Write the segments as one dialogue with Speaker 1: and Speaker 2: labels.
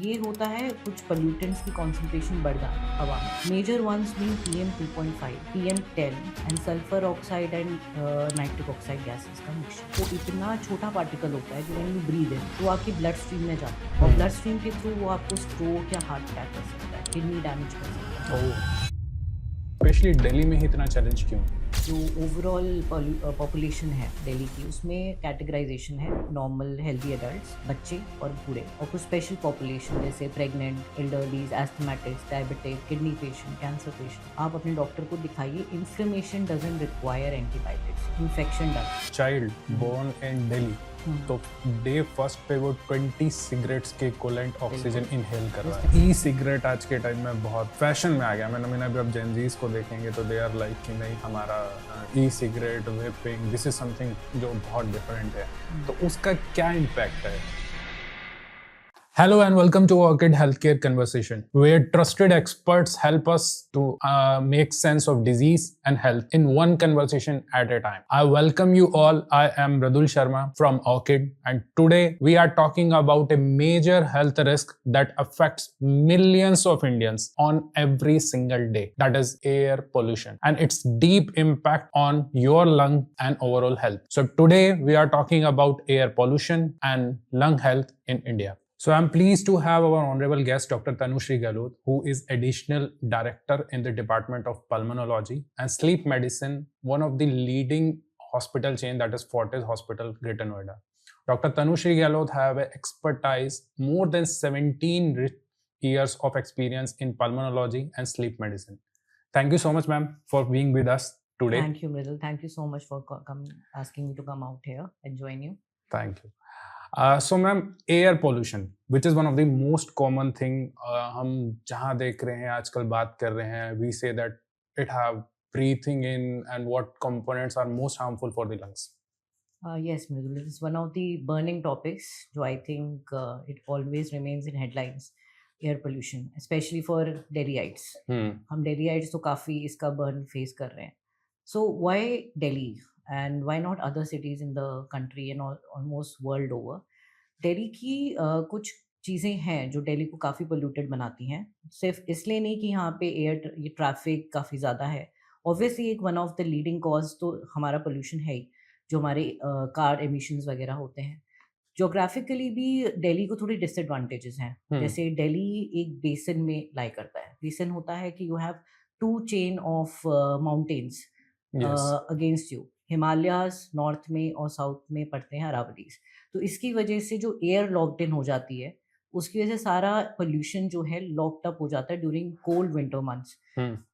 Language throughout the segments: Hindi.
Speaker 1: ये होता है कुछ पोल्यूटेंट्स की कॉन्सेंट्रेशन बढ़ जाना हवा में। Major ones being PM2.5, PM10 and sulphur oxide and nitric oxide gases का मिक्सचर। वो इतना छोटा पार्टिकल होता है कि व्हेन यू ब्रीद इन तो आपकी ब्लड स्ट्रीम में जाता है और ब्लड स्ट्रीम के थ्रू वो आपको स्ट्रोक या हार्ट अटैक कर सकता है, किडनी डैमेज कर सकता है।
Speaker 2: ओह! स्पेशली दिल्ली में ही इतना चैलेंज क्यों?
Speaker 1: जो ओवरऑल पॉपुलेशन है दिल्ली की, उसमें कैटेगराइजेशन है नॉर्मल हेल्दी एडल्ट्स, बच्चे और बूढ़े, और कुछ स्पेशल पॉपुलेशन जैसे pregnant, elderlies, asthmatics, diabetic, kidney patient, cancer patient. आप अपने डॉक्टर को दिखाइए। Inflammation doesn't require antibiotics, infection does.
Speaker 2: Child born in Delhi तो डे फर्स्ट पे वो 20 सिगरेट्स के इक्विवेलेंट ऑक्सीजन इनहेल कर रहा है। ई सिगरेट आज के टाइम में बहुत फैशन में आ गया। मैंने अभी आप जेनजीज को देखेंगे तो दे आर लाइक कि नहीं, हमारा e cigarette, vaping, this is something जो बहुत डिफरेंट है। तो उसका क्या इम्पैक्ट है? Hello and welcome to Orchid Healthcare Conversation, where trusted experts help us to make sense of disease and health in one conversation at a time. I welcome you all. I am Radul Sharma from Orchid, and today we are talking about a major health risk that affects millions of Indians on every single day. That is air pollution and its deep impact on your lung and overall health. So today we are talking about air pollution and lung health in India. So I'm pleased to have our honorable guest, Dr. Tanushree Gahlot, who is additional director in the Department of Pulmonology and Sleep Medicine, one of the leading hospital chain, that is Fortis Hospital, Greater Noida. Dr. Tanushree Gahlot have expertise more than 17 years of experience in pulmonology and sleep medicine. Thank you so much, ma'am, for being with us today.
Speaker 1: Thank you, Mridul. Thank you so much for asking me to come out here and join you.
Speaker 2: Thank you. So ma'am, air pollution which is one of the most common thing हम जहाँ देख रहे हैं आजकल बात कर रहे हैं, we say that it have breathing in and what components are most harmful for the lungs.
Speaker 1: Yes, Mridul, this is one of the burning topics. So I think it always remains in headlines. Air pollution, especially for Delhiites. हम Delhiites तो काफ़ी इसका burn face कर रहे हैं. So why Delhi and why not other cities in the country and almost world over? Delhi की कुछ चीज़ें हैं जो दिल्ली को काफ़ी पोल्यूटेड बनाती हैं। सिर्फ इसलिए नहीं कि यहाँ पे ये ट्रैफ़िक काफ़ी ज़्यादा है। ऑब्वियसली एक one of the leading cause तो हमारा पोल्यूशन है ही, जो हमारे कार एमिशंस वग़ैरह होते हैं। ज्योग्राफिकली भी दिल्ली को थोड़ी डिसएडवांटेजेस हैं। जैसे दिल्ली एक बेसिन में लाई करता है। बेसिन होता है कि you have 2 chain of mountains against you. Himalayas north में और साउथ में पड़ते हैं अरावलीज़। तो इसकी वजह से जो एयर लॉक्ड इन हो जाती है, उसकी वजह से सारा पोल्यूशन जो है लॉक्ड अप हो जाता है ड्यूरिंग कोल्ड विंटर मंथ्स।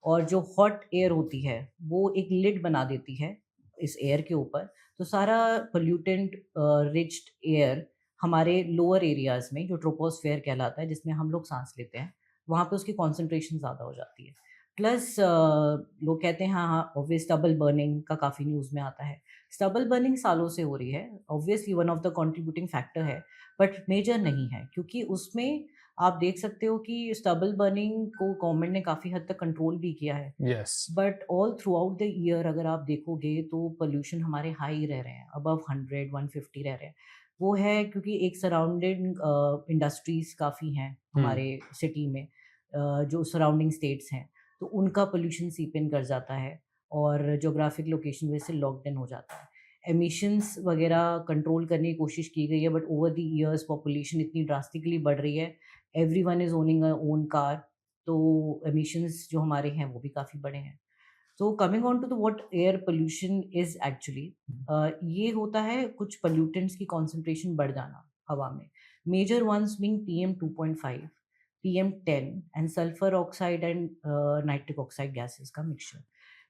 Speaker 1: और जो हॉट एयर होती है, वो एक लिड बना देती है इस एयर के ऊपर। तो सारा पोल्यूटेंट रिच्ड एयर हमारे लोअर एरियाज़ में, जो ट्रोपोस्फेयर कहलाता है, जिसमें हम लोग सांस लेते हैं, वहाँ पे उसकी कॉन्सेंट्रेशन ज़्यादा हो जाती है। प्लस लोग कहते हैं हाँ हाँ ऑब्वियस स्टबल बर्निंग का काफ़ी न्यूज़ में आता है। स्टबल बर्निंग सालों से हो रही है, obviously one of the contributing factor है, बट मेजर नहीं है, क्योंकि उसमें आप देख सकते हो कि स्टबल बर्निंग को गवर्नमेंट ने काफ़ी हद तक कंट्रोल भी किया है।
Speaker 2: Yes.
Speaker 1: But all through out the year अगर आप देखोगे तो पोल्यूशन हमारे हाई रह रहे हैं, अबव 100 150 रह रहे हैं। वो है क्योंकि एक सराउंडिंग इंडस्ट्रीज काफ़ी हैं हमारे सिटी में, जो सराउंडिंग स्टेट्स हैं, तो उनका पोल्यूशन सीप इन कर जाता है और जोग्राफिक लोकेशन वजह से लॉकड इन हो जाता है। एमिशंस वगैरह कंट्रोल करने की कोशिश की गई है, but over the years population इतनी ड्रास्टिकली बढ़ रही है, everyone is owning a own car, तो एमिशंस जो हमारे हैं वो भी काफ़ी बड़े हैं। तो coming on to the what air pollution is actually, ये होता है कुछ पोल्यूटेंट्स की कॉन्सेंट्रेशन बढ़ जाना हवा में। Major ones being PM2.5, PM10 and sulphur oxide and nitric oxide gases का मिक्सचर।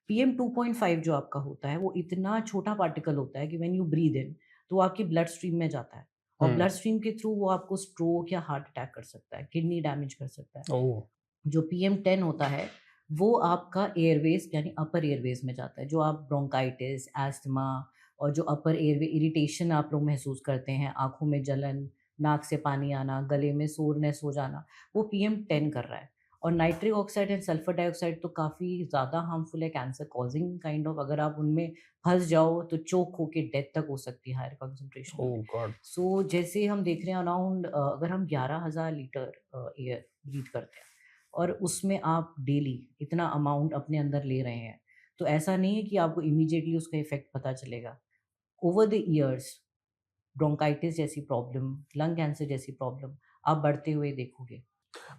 Speaker 1: PM2.5 जो आपका होता है, वो इतना छोटा पार्टिकल होता है कि व्हेन यू ब्रीद इन तो आपकी ब्लड स्ट्रीम में जाता है और ब्लड स्ट्रीम के थ्रू वो आपको स्ट्रोक या हार्ट अटैक कर सकता है, किडनी डैमेज कर सकता है।
Speaker 2: Oh.
Speaker 1: जो PM10 होता है, वो आपका एयरवेज यानी अपर एयरवेज में जाता है। जो आप ब्रोंकाइटिस, एस्थमा और जो अपर एयरवे इरिटेशन आप लोग महसूस करते हैं, आँखों में जलन, नाक से पानी आना, गले में सोरनेस हो जाना, वो PM10 कर रहा है। और nitric oxide and sulphur dioxide तो काफ़ी ज़्यादा हार्मफुल है, कैंसर कॉजिंग काइंड ऑफ। अगर आप उनमें फंस जाओ तो चोक होके डेथ तक हो सकती है हायर कंसंट्रेशन में।
Speaker 2: ओह गॉड।
Speaker 1: सो जैसे हम देख रहे हैं अराउंड, अगर हम 11,000 लीटर एयर ब्रीथ करते हैं और उसमें आप डेली इतना अमाउंट अपने अंदर ले रहे हैं, तो ऐसा नहीं है कि आपको इमीडिएटली उसका इफेक्ट पता चलेगा। ओवर द ईयर्स ब्रोंकाइटिस जैसी प्रॉब्लम, लंग कैंसर जैसी प्रॉब्लम आप बढ़ते हुए देखोगे।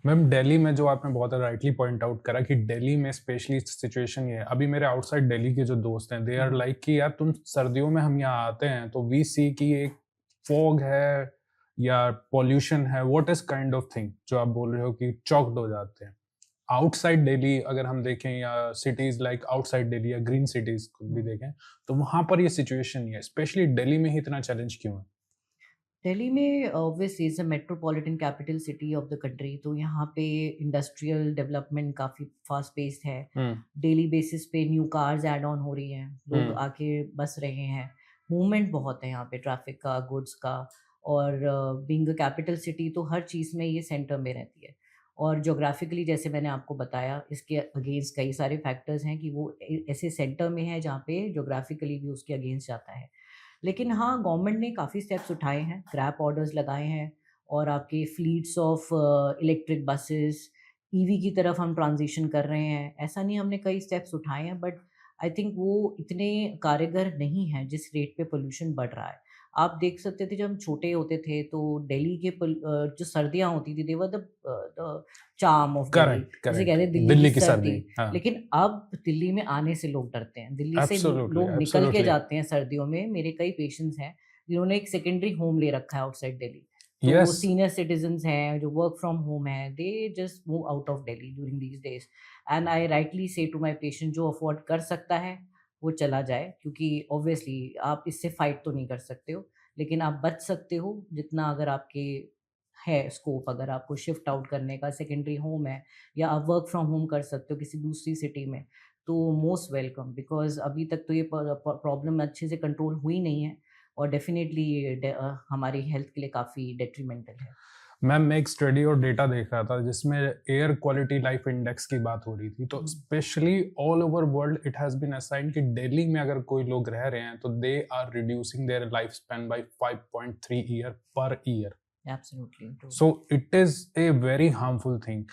Speaker 2: मैम दिल्ली में जो आपने बहुत राइटली पॉइंट आउट करा कि दिल्ली में स्पेशली सिचुएशन ये है, अभी मेरे आउटसाइड दिल्ली के जो दोस्त हैं दे आर लाइक कि यार तुम सर्दियों में हम यहाँ आते हैं तो वी सी कि एक फॉग है या पॉल्यूशन है, what is kind of thing जो आप बोल रहे हो कि चॉक्ड हो जाते हैं। आउटसाइड दिल्ली अगर हम देखें या सिटीज लाइक आउटसाइड दिल्ली या ग्रीन सिटीज को भी देखें तो वहां पर ये सिचुएशन नहीं है, स्पेशली दिल्ली में ही इतना चैलेंज क्यों है?
Speaker 1: दिल्ली में obviously is a metropolitan capital city of the country, तो यहाँ पे इंडस्ट्रियल डेवलपमेंट काफ़ी फास्ट पेस्ड है। डेली बेसिस पे न्यू कार्स ऐड ऑन हो रही हैं, लोग आके बस रहे हैं, मूवमेंट बहुत है यहाँ पे ट्रैफिक का, गुड्स का। और बीइंग अ कैपिटल सिटी तो हर चीज़ में ये सेंटर में रहती है। और जोग्राफिकली जैसे मैंने आपको बताया, इसके अगेंस्ट कई सारे फैक्टर्स हैं कि वो ऐसे सेंटर में है जहाँ पे जोग्राफिकली भी उसके अगेंस्ट जाता है। लेकिन हाँ, गवर्नमेंट ने काफ़ी स्टेप्स उठाए हैं, क्रैप ऑर्डर्स लगाए हैं और आपके fleets of electric buses, EV की तरफ हम ट्रांजिशन कर रहे हैं। ऐसा नहीं, हमने कई स्टेप्स उठाए हैं, बट आई थिंक वो इतने कारगर नहीं हैं जिस रेट पे पोल्यूशन बढ़ रहा है। आप देख सकते थे जब हम छोटे होते थे तो दिल्ली के जो सर्दियाँ होती थी, they were the charm of Delhi.
Speaker 2: Correct
Speaker 1: जिसे
Speaker 2: करेक्ट,
Speaker 1: कहते हैं दिल्ली
Speaker 2: दिल्ली
Speaker 1: की
Speaker 2: की
Speaker 1: सर्दी।
Speaker 2: सर्दी, हाँ।
Speaker 1: लेकिन अब दिल्ली में आने से लोग डरते हैं। दिल्ली से
Speaker 2: एब्सोल्युटली
Speaker 1: लोग निकल के
Speaker 2: एब्सोल्युटली,
Speaker 1: जाते हैं सर्दियों में। मेरे कई पेशेंट्स हैं जिन्होंने एक सेकेंडरी होम ले रखा है आउटसाइड दिल्ली। तो
Speaker 2: यस।
Speaker 1: सीनियर सिटीजन्स हैं जो वर्क फ्रॉम होम है, they just move out of Delhi during these days. And I rightly से टू माई पेशेंट, जो अफोर्ड कर सकता है वो चला जाए, क्योंकि ऑब्वियसली आप इससे फाइट तो नहीं कर सकते हो, लेकिन आप बच सकते हो जितना। अगर आपके है स्कोप, अगर आपको शिफ्ट आउट करने का, सेकेंडरी होम है या आप वर्क फ्रॉम होम कर सकते हो किसी दूसरी सिटी में, तो मोस्ट वेलकम। बिकॉज अभी तक तो ये प्रॉब्लम अच्छे से कंट्रोल हुई नहीं है और डेफिनेटली ये हमारी हेल्थ के लिए काफ़ी डेट्रीमेंटल है।
Speaker 2: मैम मैं एक स्टडी और डेटा देख रहा था जिसमें एयर क्वालिटी लाइफ इंडेक्स की बात हो रही थी, तो specially all over world it has been assigned कि दिल्ली में अगर कोई लोग रह रहे हैं तो they are reducing their life span by 5.3 year per year.
Speaker 1: Absolutely true.
Speaker 2: So it is a very harmful thing.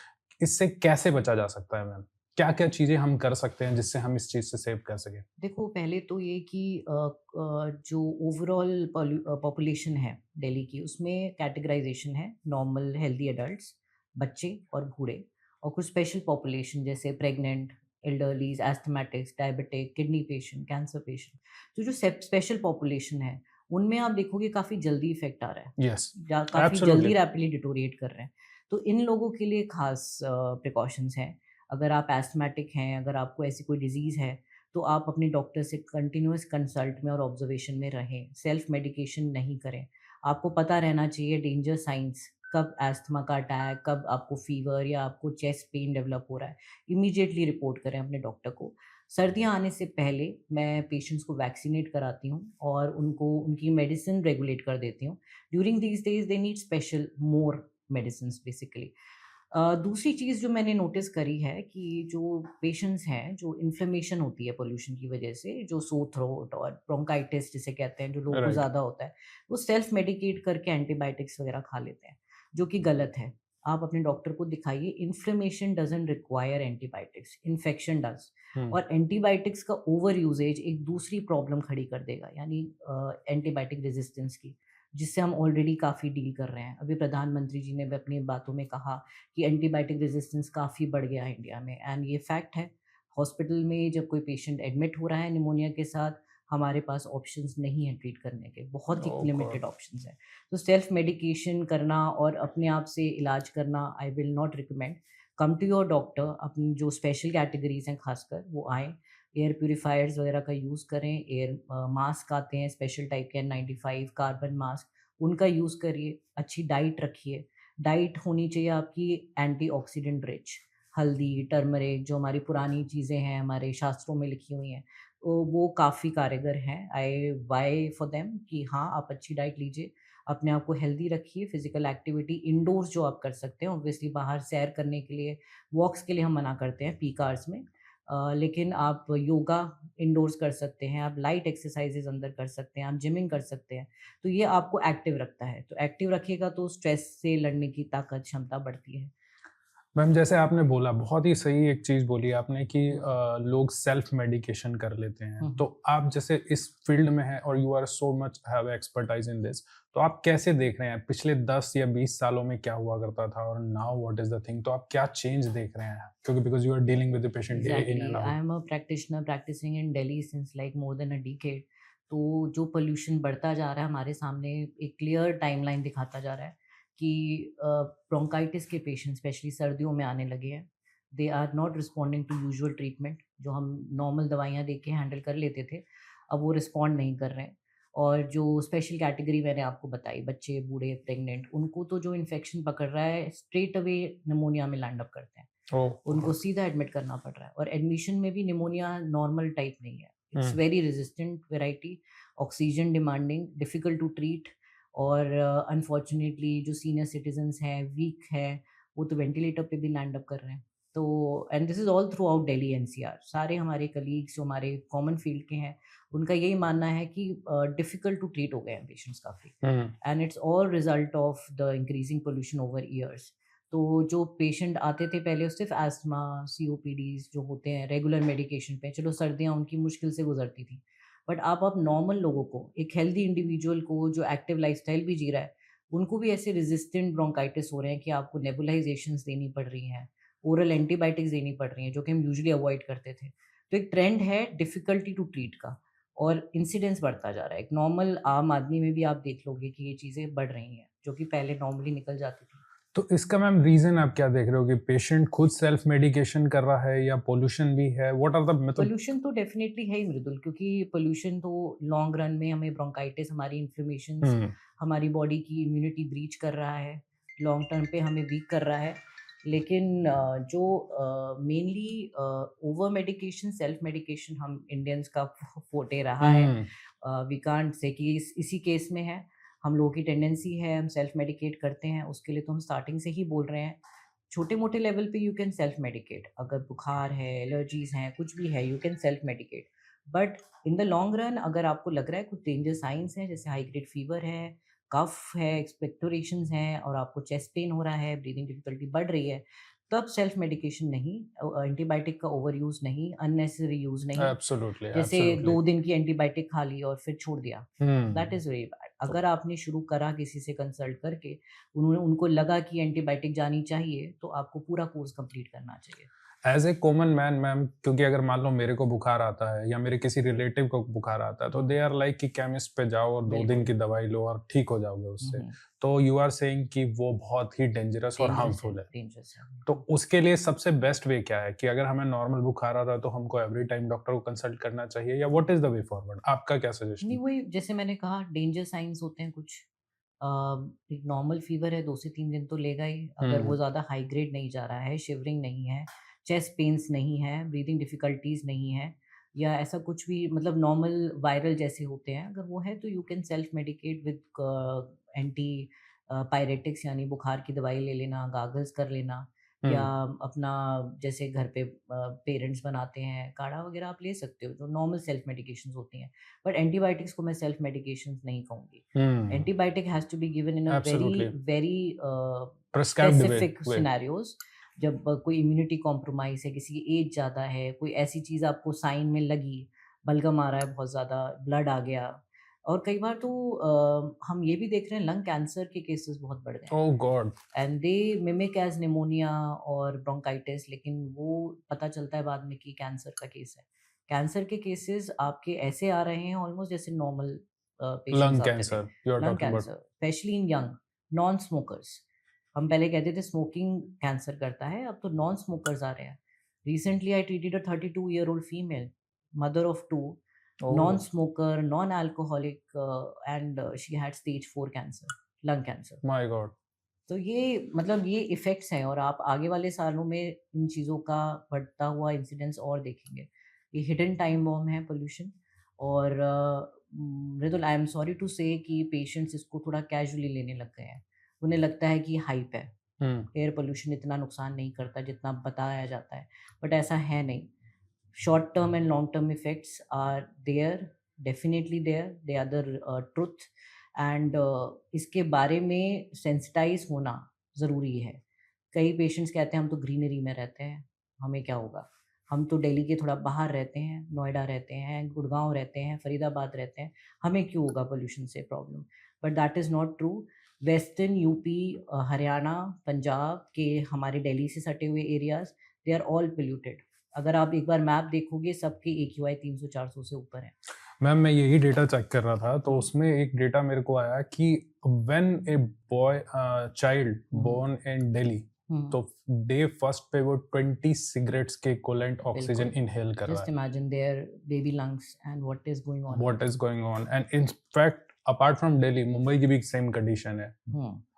Speaker 2: इससे कैसे बचा जा सकता है मैम? क्या क्या चीजें हम कर सकते हैं जिससे हम इस चीज से सेव कर सकें?
Speaker 1: देखो, पहले तो ये कि जो ओवरऑल पॉपुलेशन है दिल्ली की, उसमें कैटेगराइजेशन है नॉर्मल हेल्दी एडल्ट्स, बच्चे और बूढ़े, और कुछ स्पेशल पॉपुलेशन जैसे pregnant, elderlies, asthmatics, diabetic, kidney patient, cancer patient. तो जो स्पेशल पॉपुलेशन है उनमें आप देखोगे काफ़ी जल्दी इफेक्ट आ रहा है,
Speaker 2: यस,
Speaker 1: काफ़ी
Speaker 2: एब्सोल्युटली।
Speaker 1: जल्दी रैपिडली डिटोरिएट कर रहे हैं। तो इन लोगों के लिए खास प्रिकॉशंस हैं। अगर आप एस्थमेटिक हैं, अगर आपको ऐसी कोई डिजीज़ है, तो आप अपने डॉक्टर से कंटिन्यूअस कंसल्ट में और ऑब्जर्वेशन में रहें, सेल्फ मेडिकेशन नहीं करें। आपको पता रहना चाहिए डेंजर साइंस, कब एस्थमा का अटैक, कब आपको फीवर या आपको चेस्ट पेन डेवलप हो रहा है, इमीडिएटली रिपोर्ट करें अपने डॉक्टर को। सर्दियाँ आने से पहले मैं पेशेंट्स को वैक्सीनेट कराती हूँ और उनको उनकी मेडिसिन रेगुलेट कर देती हूँ। During these days they need special more medicines basically. दूसरी चीज़ जो मैंने नोटिस करी है कि जो पेशेंट्स हैं, जो इन्फ्लेमेशन होती है पोल्यूशन की वजह से, जो सोर थ्रोट और ब्रोंकाइटिस जिसे कहते हैं, जो लोगों को
Speaker 2: राइट।
Speaker 1: ज़्यादा होता है, वो सेल्फ मेडिकेट करके एंटीबायोटिक्स वगैरह खा लेते हैं, जो कि गलत है। आप अपने डॉक्टर को दिखाइए। Inflammation doesn't require antibiotics, infection does. और एंटीबायोटिक्स का ओवर यूजेज एक दूसरी प्रॉब्लम खड़ी कर देगा, यानी एंटीबायोटिक रेजिस्टेंस की, जिससे हम ऑलरेडी काफ़ी डील कर रहे हैं। अभी प्रधानमंत्री जी ने भी अपनी बातों में कहा कि एंटीबायोटिक रेजिस्टेंस काफ़ी बढ़ गया है इंडिया में, एंड ये फैक्ट है। हॉस्पिटल में जब कोई पेशेंट एडमिट हो रहा है निमोनिया के साथ, हमारे पास ऑप्शंस नहीं हैं ट्रीट करने के, बहुत ही
Speaker 2: ओह
Speaker 1: लिमिटेड
Speaker 2: गॉड।
Speaker 1: ऑप्शंस हैं। तो सेल्फ मेडिकेशन करना और अपने आप से इलाज करना I will not recommend. Come to your doctor. अपनी जो स्पेशल कैटेगरीज हैं खासकर वो आएँ, एयर प्यूरीफायर्स वगैरह का यूज़ करें, एयर मास्क आते हैं स्पेशल टाइप के N95 कार्बन मास्क, उनका यूज़ करिए। अच्छी डाइट रखिए। डाइट होनी चाहिए आपकी एंटीऑक्सीडेंट रिच, हल्दी, टर्मरिक, जो हमारी पुरानी चीज़ें हैं हमारे शास्त्रों में लिखी हुई हैं, वो काफ़ी कारगर हैं। आई वाई फॉर देम कि हाँ, आप अच्छी डाइट लीजिए। अपने आप को हेल्दी रखिए, फिजिकल एक्टिविटी इंडोर्स जो आप कर सकते हैं, ऑब्वियसली बाहर सैर करने के लिए, वॉक्स के लिए हम मना करते हैं पीक आवर्स में, लेकिन आप योगा इंडोर्स कर सकते हैं, आप लाइट एक्सरसाइजेज अंदर कर सकते हैं, आप जिमिंग कर सकते हैं। तो ये आपको एक्टिव रखता है, तो एक्टिव रखिएगा तो स्ट्रेस से लड़ने की ताकत क्षमता बढ़ती है।
Speaker 2: मैम जैसे आपने बोला, बहुत ही सही एक चीज़ बोली आपने कि लोग सेल्फ मेडिकेशन कर लेते हैं। तो आप जैसे इस फील्ड में हैं और you are so much have expertise in this, तो आप कैसे देख रहे हैं पिछले 10 या 20 सालों में क्या हुआ करता था और now what is the thing? तो आप क्या चेंज देख रहे हैं? क्योंकि because you are dealing with the patient day in
Speaker 1: exactly,
Speaker 2: and
Speaker 1: I
Speaker 2: out.
Speaker 1: Am a practitioner practising in Delhi since like more than a decade. तो जो पोल्यूशन बढ़ता जा रहा है हमारे सामने एक क्लियर टाइमलाइन दिखाता जा रहा है कि ब्रोंकाइटिस के पेशेंट स्पेशली सर्दियों में आने लगे हैं। They are not responding to usual treatment, जो हम नॉर्मल दवाइयाँ दे के हैंडल कर लेते थे, अब वो रिस्पॉन्ड नहीं कर रहे हैं। और जो स्पेशल कैटेगरी मैंने आपको बताई, बच्चे, बूढ़े, प्रेग्नेंट, उनको तो जो इन्फेक्शन पकड़ रहा है स्ट्रेट अवे निमोनिया में लैंड अप करते हैं।
Speaker 2: ओह!
Speaker 1: उनको सीधा एडमिट करना पड़ रहा है, और एडमिशन में भी निमोनिया नॉर्मल टाइप नहीं है, it's
Speaker 2: hmm,
Speaker 1: very resistant variety, oxygen demanding, difficult to treat. और अनफॉर्चुनेटली जो सीनियर सिटीजन्स हैं, वीक है, वो तो वेंटिलेटर पे भी लैंड अप कर रहे हैं। तो and this is all through out Delhi NCR, सारे हमारे कलीग्स जो हमारे कॉमन फील्ड के हैं, उनका यही मानना है कि डिफिकल्ट टू ट्रीट हो गए हैं पेशेंट्स काफ़ी,
Speaker 2: um,
Speaker 1: and it's all result of the increasing pollution over years. तो जो पेशेंट आते थे पहले, वो सिर्फ एस्थमा, सीओपीडीज जो होते हैं रेगुलर मेडिकेशन पे, चलो सर्दियाँ उनकी मुश्किल से गुजरती थी, बट आप नॉर्मल लोगों को, एक हेल्दी इंडिविजुअल को जो एक्टिव लाइफस्टाइल भी जी रहा है, उनको भी ऐसे रेजिस्टेंट ब्रोंकाइटिस हो रहे हैं कि आपको नेबुलाइजेशंस देनी पड़ रही हैं, ओरल एंटीबायोटिक्स देनी पड़ रही हैं, जो कि हम यूजुअली अवॉइड करते थे। तो एक ट्रेंड है डिफ़िकल्टी टू ट्रीट का, और इंसिडेंस बढ़ता जा रहा है। एक नॉर्मल आम आदमी में भी आप देख लोगे कि ये चीज़ें बढ़ रही हैं, जो कि पहले नॉर्मली निकल जाती थी।
Speaker 2: तो इसका मैम रीज़न आप क्या देख रहे हो कि पेशेंट खुद सेल्फ मेडिकेशन कर रहा है या पॉल्यूशन भी है? व्हाट आर द मतलब
Speaker 1: पोल्यूशन तो डेफ़िनेटली है ही मृदुल, क्योंकि पोल्यूशन तो लॉन्ग रन में हमें ब्रोंकाइटिस, हमारी इन्फ्लेमेशंस,
Speaker 2: हुँ,
Speaker 1: हमारी बॉडी की इम्यूनिटी ब्रीच कर रहा है, लॉन्ग टर्म पे हमें वीक कर रहा है। लेकिन जो mainly over medication, self medication हम इंडियंस का फोटे रहा है।
Speaker 2: हुँ,
Speaker 1: वी कांट से कि इसी केस में है, हम लोगों की टेंडेंसी है, हम सेल्फ मेडिकेट करते हैं, उसके लिए तो हम स्टार्टिंग से ही बोल रहे हैं। छोटे-मोटे लेवल पे यू कैन सेल्फ मेडिकेट, अगर बुखार है, एलर्जीज़ हैं, कुछ भी है, you can self medicate. But in the long run अगर आपको लग रहा है कुछ डेंजर साइन्स हैं, जैसे हाई ग्रेड फीवर है, कफ है, एक्सपेक्टोरेशंस हैं, और आपको चेस्ट पेन हो रहा है, ब्रीदिंग डिफिकल्टी बढ़ रही है, तब सेल्फ मेडिकेशन नहीं, एंटीबायोटिक का ओवर यूज़ नहीं, अननेसेसरी यूज़ नहीं।
Speaker 2: एब्सोल्युटली,
Speaker 1: जैसे
Speaker 2: एब्सोल्युटली।
Speaker 1: 2 दिन की एंटीबायोटिक खा ली और फिर छोड़ दिया, that
Speaker 2: hmm,
Speaker 1: is very bad.
Speaker 2: तो
Speaker 1: अगर आपने शुरू करा किसी से कंसल्ट करके, उन्होंने उनको लगा कि एंटीबायोटिक जानी चाहिए, तो आपको पूरा कोर्स कंप्लीट करना चाहिए।
Speaker 2: As a common man ma'am, क्योंकि अगर मान लो मेरे को बुखार आता है या मेरे किसी रिलेटिव को बुखार आता है, तो दे आर लाइक कि केमिस्ट पे जाओ और 2 दिन
Speaker 1: बिल्कुल।
Speaker 2: की दवाई लो और ठीक हो जाओगे
Speaker 1: हुँ,
Speaker 2: उससे।
Speaker 1: हुँ।
Speaker 2: तो यू आर सेइंग कि वो बहुत ही डेंजरस और हार्मफुल है।
Speaker 1: डेंजरस है,
Speaker 2: तो
Speaker 1: बिल्कुल।
Speaker 2: उसके लिए सबसे बेस्ट वे क्या है कि अगर हमें नॉर्मल बुखार आ रहा है तो हमको एवरी टाइम डॉक्टर को कंसल्ट करना चाहिए या what is the way forward? आपका क्या सजेशन
Speaker 1: नहीं,
Speaker 2: है?
Speaker 1: वही जैसे मैंने कहा, डेंजर साइन्स होते हैं कुछ। अ, एक नॉर्मल फीवर है, 2 से 3 दिन तो लेगा ही, अगर वो
Speaker 2: हुँ,
Speaker 1: ज़्यादा हाई ग्रेड नहीं जा रहा है, शिवरिंग नहीं है, चेस्ट पेन्स नहीं है, ब्रीथिंग डिफ़िकल्टीज़ नहीं है, या ऐसा कुछ भी मतलब नॉर्मल वायरल जैसे होते हैं, अगर वो है तो you can self medicate with antipyretics, यानी बुखार की दवाई ले लेना, गागल्स कर लेना, या
Speaker 2: हुँ,
Speaker 1: अपना जैसे घर पे पेरेंट्स बनाते हैं, काढ़ा वगैरह आप ले सकते हो, जो नॉर्मल सेल्फ मेडिकेशंस होती हैं। बट एंटीबायोटिक्स को मैं सेल्फ मेडिकेशंस नहीं कहूँगी।
Speaker 2: Um,
Speaker 1: antibiotic has to be given in a very
Speaker 2: absolutely.
Speaker 1: Very
Speaker 2: prescribed
Speaker 1: specific
Speaker 2: way.
Speaker 1: Scenarios, जब कोई इम्यूनिटी कॉम्प्रोमाइज़ है, किसी की एज ज़्यादा है, कोई ऐसी चीज़ आपको साइन में लगी, बलगम आ रहा है बहुत ज़्यादा, ब्लड आ गया, और कई बार तो हम ये भी देख रहे हैं लंग कैंसर के केसेस बहुत बढ़ गए हैं,
Speaker 2: oh god!
Speaker 1: And they mimic as pneumonia और ब्रोंकाइटिस, लेकिन वो पता चलता है बाद में कि कैंसर का केस है। कैंसर के केसेस आपके ऐसे आ रहे हैं ऑलमोस्ट जैसे नॉर्मल पेशेंट्स
Speaker 2: लंग
Speaker 1: आते थे।
Speaker 2: Cancer you are
Speaker 1: lung
Speaker 2: talking about.
Speaker 1: Cancer, especially in young non smokers. हम पहले कहते थे स्मोकिंग कैंसर करता है, अब तो नॉन स्मोकर्स आ रहे हैं। Recently I treated a 32 year old female, mother of 2, non
Speaker 2: oh!
Speaker 1: Smoker, non alcoholic, and she had stage 4 cancer, lung cancer.
Speaker 2: My God!
Speaker 1: तो ये मतलब ये इफ़ेक्ट्स हैं, और आप आगे वाले सालों में इन चीज़ों का बढ़ता हुआ इंसिडेंस और देखेंगे। ये हिडन टाइम बॉम्ब है पोल्यूशन, और मृदुल, आई एम सॉरी टू से कि पेशेंट्स इसको थोड़ा कैजुअली लेने लग गए हैं। उन्हें लगता है कि हाइप है, एयर पोल्यूशन इतना नुकसान नहीं करता जितना बताया जाता है, बट ऐसा है नहीं। Short term and long term effects are there, definitely there, they are the truth. And इसके बारे में सेंसिटाइज होना ज़रूरी है। कई पेशेंट्स कहते हैं हम तो ग्रीनरी में रहते हैं, हमें क्या होगा, हम तो दिल्ली के थोड़ा बाहर रहते हैं, नोएडा रहते हैं, गुड़गांव रहते हैं, फरीदाबाद रहते हैं, हमें क्यों होगा पोल्यूशन से problem. But that is not true. Western UP, Haryana, Punjab के हमारे दिल्ली से सटे हुए areas, they are all polluted. अगर आप एक बार मैप देखोगे, सबके AQI 300-400 से ऊपर है।
Speaker 2: मैम मैं यही डेटा चेक कर रहा था, तो उसमें एक डेटा मेरे को आया कि when a boy child born in Delhi, तो डे फर्स्ट पे वो 20 सिगरेट्स के इक्विवेलेंट ऑक्सीजन इनहेल कर रहा
Speaker 1: जस्ट
Speaker 2: है।
Speaker 1: Imagine their baby lungs and what is going on.
Speaker 2: What is going on, and in fact apart from Delhi, Mumbai की भी सेम कंडीशन है।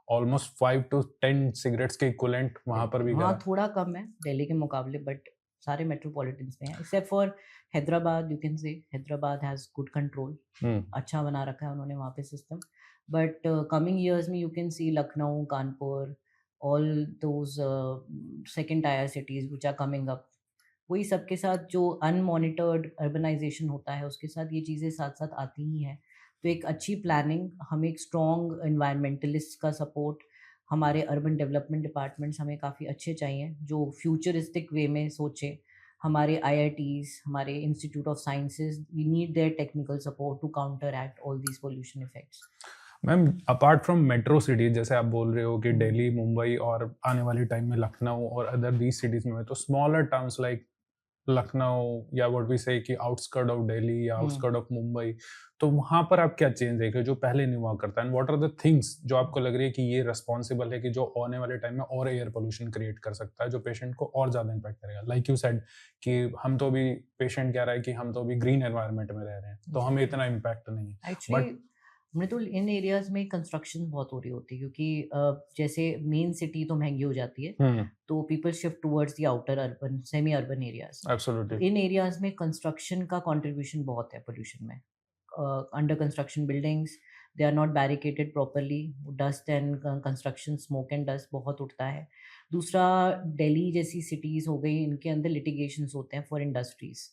Speaker 2: ऑलमोस्ट 5 to 10 सिगरेट्स के इक्विवेलेंट वहां पर भी
Speaker 1: हाँ, थोड़ा कम है दिल्ली के मुकाबले, बट सारे मेट्रोपॉलिटन्स में है, except for Hyderabad. You can say Hyderabad has good control, अच्छा बना रखा है उन्होंने वहाँ पे सिस्टम। बट कमिंग ईयर्स में you can see Lucknow, Kanpur, all those second tier cities which are coming up, वही सबके साथ जो अनमॉनिटर्ड अर्बनाइजेशन होता है उसके साथ ये चीज़ें साथ साथ आती ही हैं। तो एक अच्छी प्लानिंग, हमें एक स्ट्रॉन्ग एनवायरमेंटलिस्ट का सपोर्ट, हमारे अर्बन डेवलपमेंट डिपार्टमेंट्स हमें काफ़ी अच्छे चाहिए जो फ्यूचरिस्टिक वे में सोचे। हमारे IITs, हमारे institute of sciences, we need their technical support to counteract all these pollution effects.
Speaker 2: Ma'am apart from metro cities, जैसे आप बोल रहे हो कि दिल्ली, मुंबई और आने वाले टाइम में लखनऊ और अदर दीज सिटीज में, तो स्मॉलर टाउन्स लाइक लखनऊ या व्हाट वी से कि आउटस्कर्ट ऑफ दिल्ली या आउटस्कर्ट ऑफ मुंबई, तो वहां पर आप क्या चेंज देखे जो पहले नहीं हुआ करता, and what are the things जो आपको लग रही है कि ये रिस्पॉन्सिबल है कि जो आने वाले टाइम में और एयर पोल्यूशन क्रिएट कर सकता है जो पेशेंट को और ज्यादा इम्पैक्ट करेगा। लाइक यू सेड कि हम तो अभी, पेशेंट कह रहा है कि हम तो अभी ग्रीन एनवायरनमेंट में रह रहे हैं तो हमें इतना इम्पैक्ट नहीं है।
Speaker 1: एक्चुअली मृदुल, इन एरियाज में कंस्ट्रक्शन बहुत हो रही होती है क्योंकि जैसे मेन सिटी तो महंगी हो जाती है, तो people shift towards the outer urban, semi urban areas.
Speaker 2: Absolutely.
Speaker 1: इन एरियाज में कंस्ट्रक्शन का कंट्रीब्यूशन बहुत है पोल्यूशन में। Under construction buildings, they are not barricaded properly, dust and construction smoke and dust बहुत उठता है। दूसरा, दिल्ली जैसी सिटीज़ हो गई, इनके अंदर लिटिगेशंस होते हैं फॉर इंडस्ट्रीज,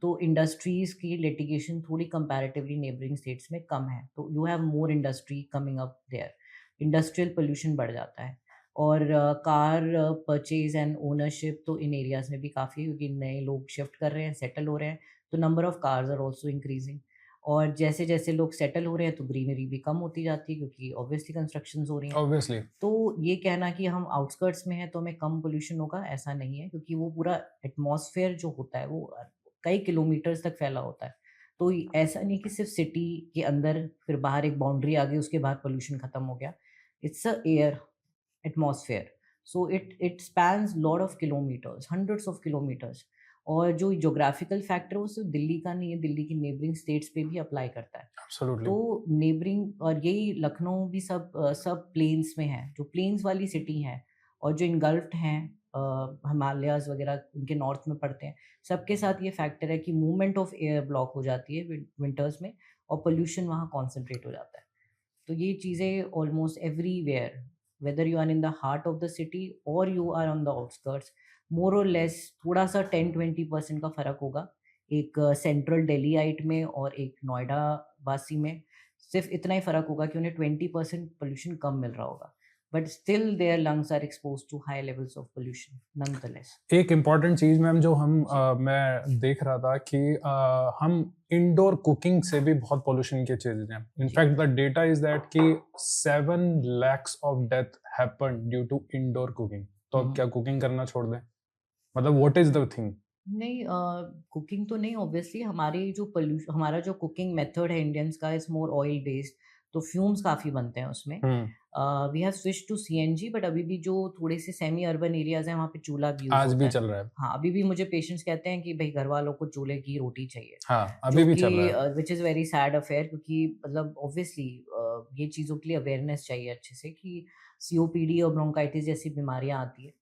Speaker 1: तो इंडस्ट्रीज़ की लिटिगेशन थोड़ी कंपैरेटिवली नेबरिंग स्टेट्स में कम है, तो you have more industry coming up there, industrial pollution बढ़ जाता है। और कार परचेज एंड ओनरशिप तो इन एरियाज में भी काफ़ी, क्योंकि नए लोग शिफ्ट कर रहे हैं, सेटल हो रहे हैं, तो number of cars are also increasing. और जैसे जैसे लोग सेटल हो रहे हैं तो ग्रीनरी भी कम होती जाती है क्योंकि ऑब्वियसली कंस्ट्रक्शंस हो रही हैं।
Speaker 2: ऑब्वियसली।
Speaker 1: तो ये कहना कि हम आउटस्कर्ट्स में हैं तो हमें कम पोल्यूशन होगा, ऐसा नहीं है, क्योंकि वो पूरा एटमॉस्फेयर जो होता है वो कई किलोमीटर्स तक फैला होता है। तो ऐसा नहीं कि सिर्फ सिटी के अंदर फिर बाहर एक बाउंड्री आ गई उसके बाद पोल्यूशन खत्म हो गया। It's a air atmosphere, so it spans lot of kilometers, hundreds of kilometers। और जो ज्योग्राफिकल फैक्टर है वो सिर्फ दिल्ली का नहीं है, दिल्ली की नेबरिंग स्टेट्स पे भी अप्लाई करता है।
Speaker 2: एब्सोल्युटली।
Speaker 1: तो नेबरिंग, और यही लखनऊ भी सब प्लेन्स में है, जो प्लेन्स वाली सिटी हैं और जो इनगल्फ्ड हैं हिमालयाज वगैरह उनके नॉर्थ में पड़ते हैं, सबके साथ ये फैक्टर है कि मूवमेंट ऑफ एयर ब्लॉक हो जाती है विंटर्स में और पोल्यूशन वहाँ कॉन्सेंट्रेट हो जाता है। तो ये चीज़ें almost everywhere, whether you are in the heart of the city or you are on the outskirts, more or less थोड़ा सा 10-20% का फ़र्क होगा एक सेंट्रल दिल्लीite में और एक नोएडा वासी में। सिर्फ इतना ही फ़र्क होगा कि उन्हें 20% पोल्यूशन कम मिल रहा होगा, but still their lungs are exposed to high levels of pollution nonetheless.
Speaker 2: एक इम्पॉर्टेंट चीज मैम जो मैं देख रहा था कि हम इंडोर कुकिंग से भी बहुत पोल्यूशन के चीजें हैं। In fact the data is that कि 7 lakhs of death happen due to indoor cooking. तो अब क्या कुकिंग करना छोड़ दें? मतलब व्हाट इज द थिंग?
Speaker 1: नहीं, कुकिंग तो नहीं, ऑब्वियसली हमारा जो कुकिंग मेथड है इंडियंस का इज मोर ऑयल बेस्ड, तो फ्यूम्स काफ़ी बनते हैं उसमें। We have switch to CNG, but अभी भी जो थोड़े से सेमी अर्बन एरियाज हैं वहाँ पे चूल्हा भी यूज
Speaker 2: आज
Speaker 1: होता
Speaker 2: भी
Speaker 1: है।
Speaker 2: चल रहा है।
Speaker 1: हाँ, अभी भी मुझे पेशेंट्स कहते हैं कि भाई घर वालों को चूल्हे की रोटी चाहिए,
Speaker 2: हाँ, अभी भी चल रहा है।
Speaker 1: Which is very sad affair, क्योंकि मतलब ऑब्वियसली ये चीज़ों के लिए अवेयरनेस चाहिए अच्छे से कि COPD और ब्रोंकाइटिस जैसी बीमारियाँ आती है।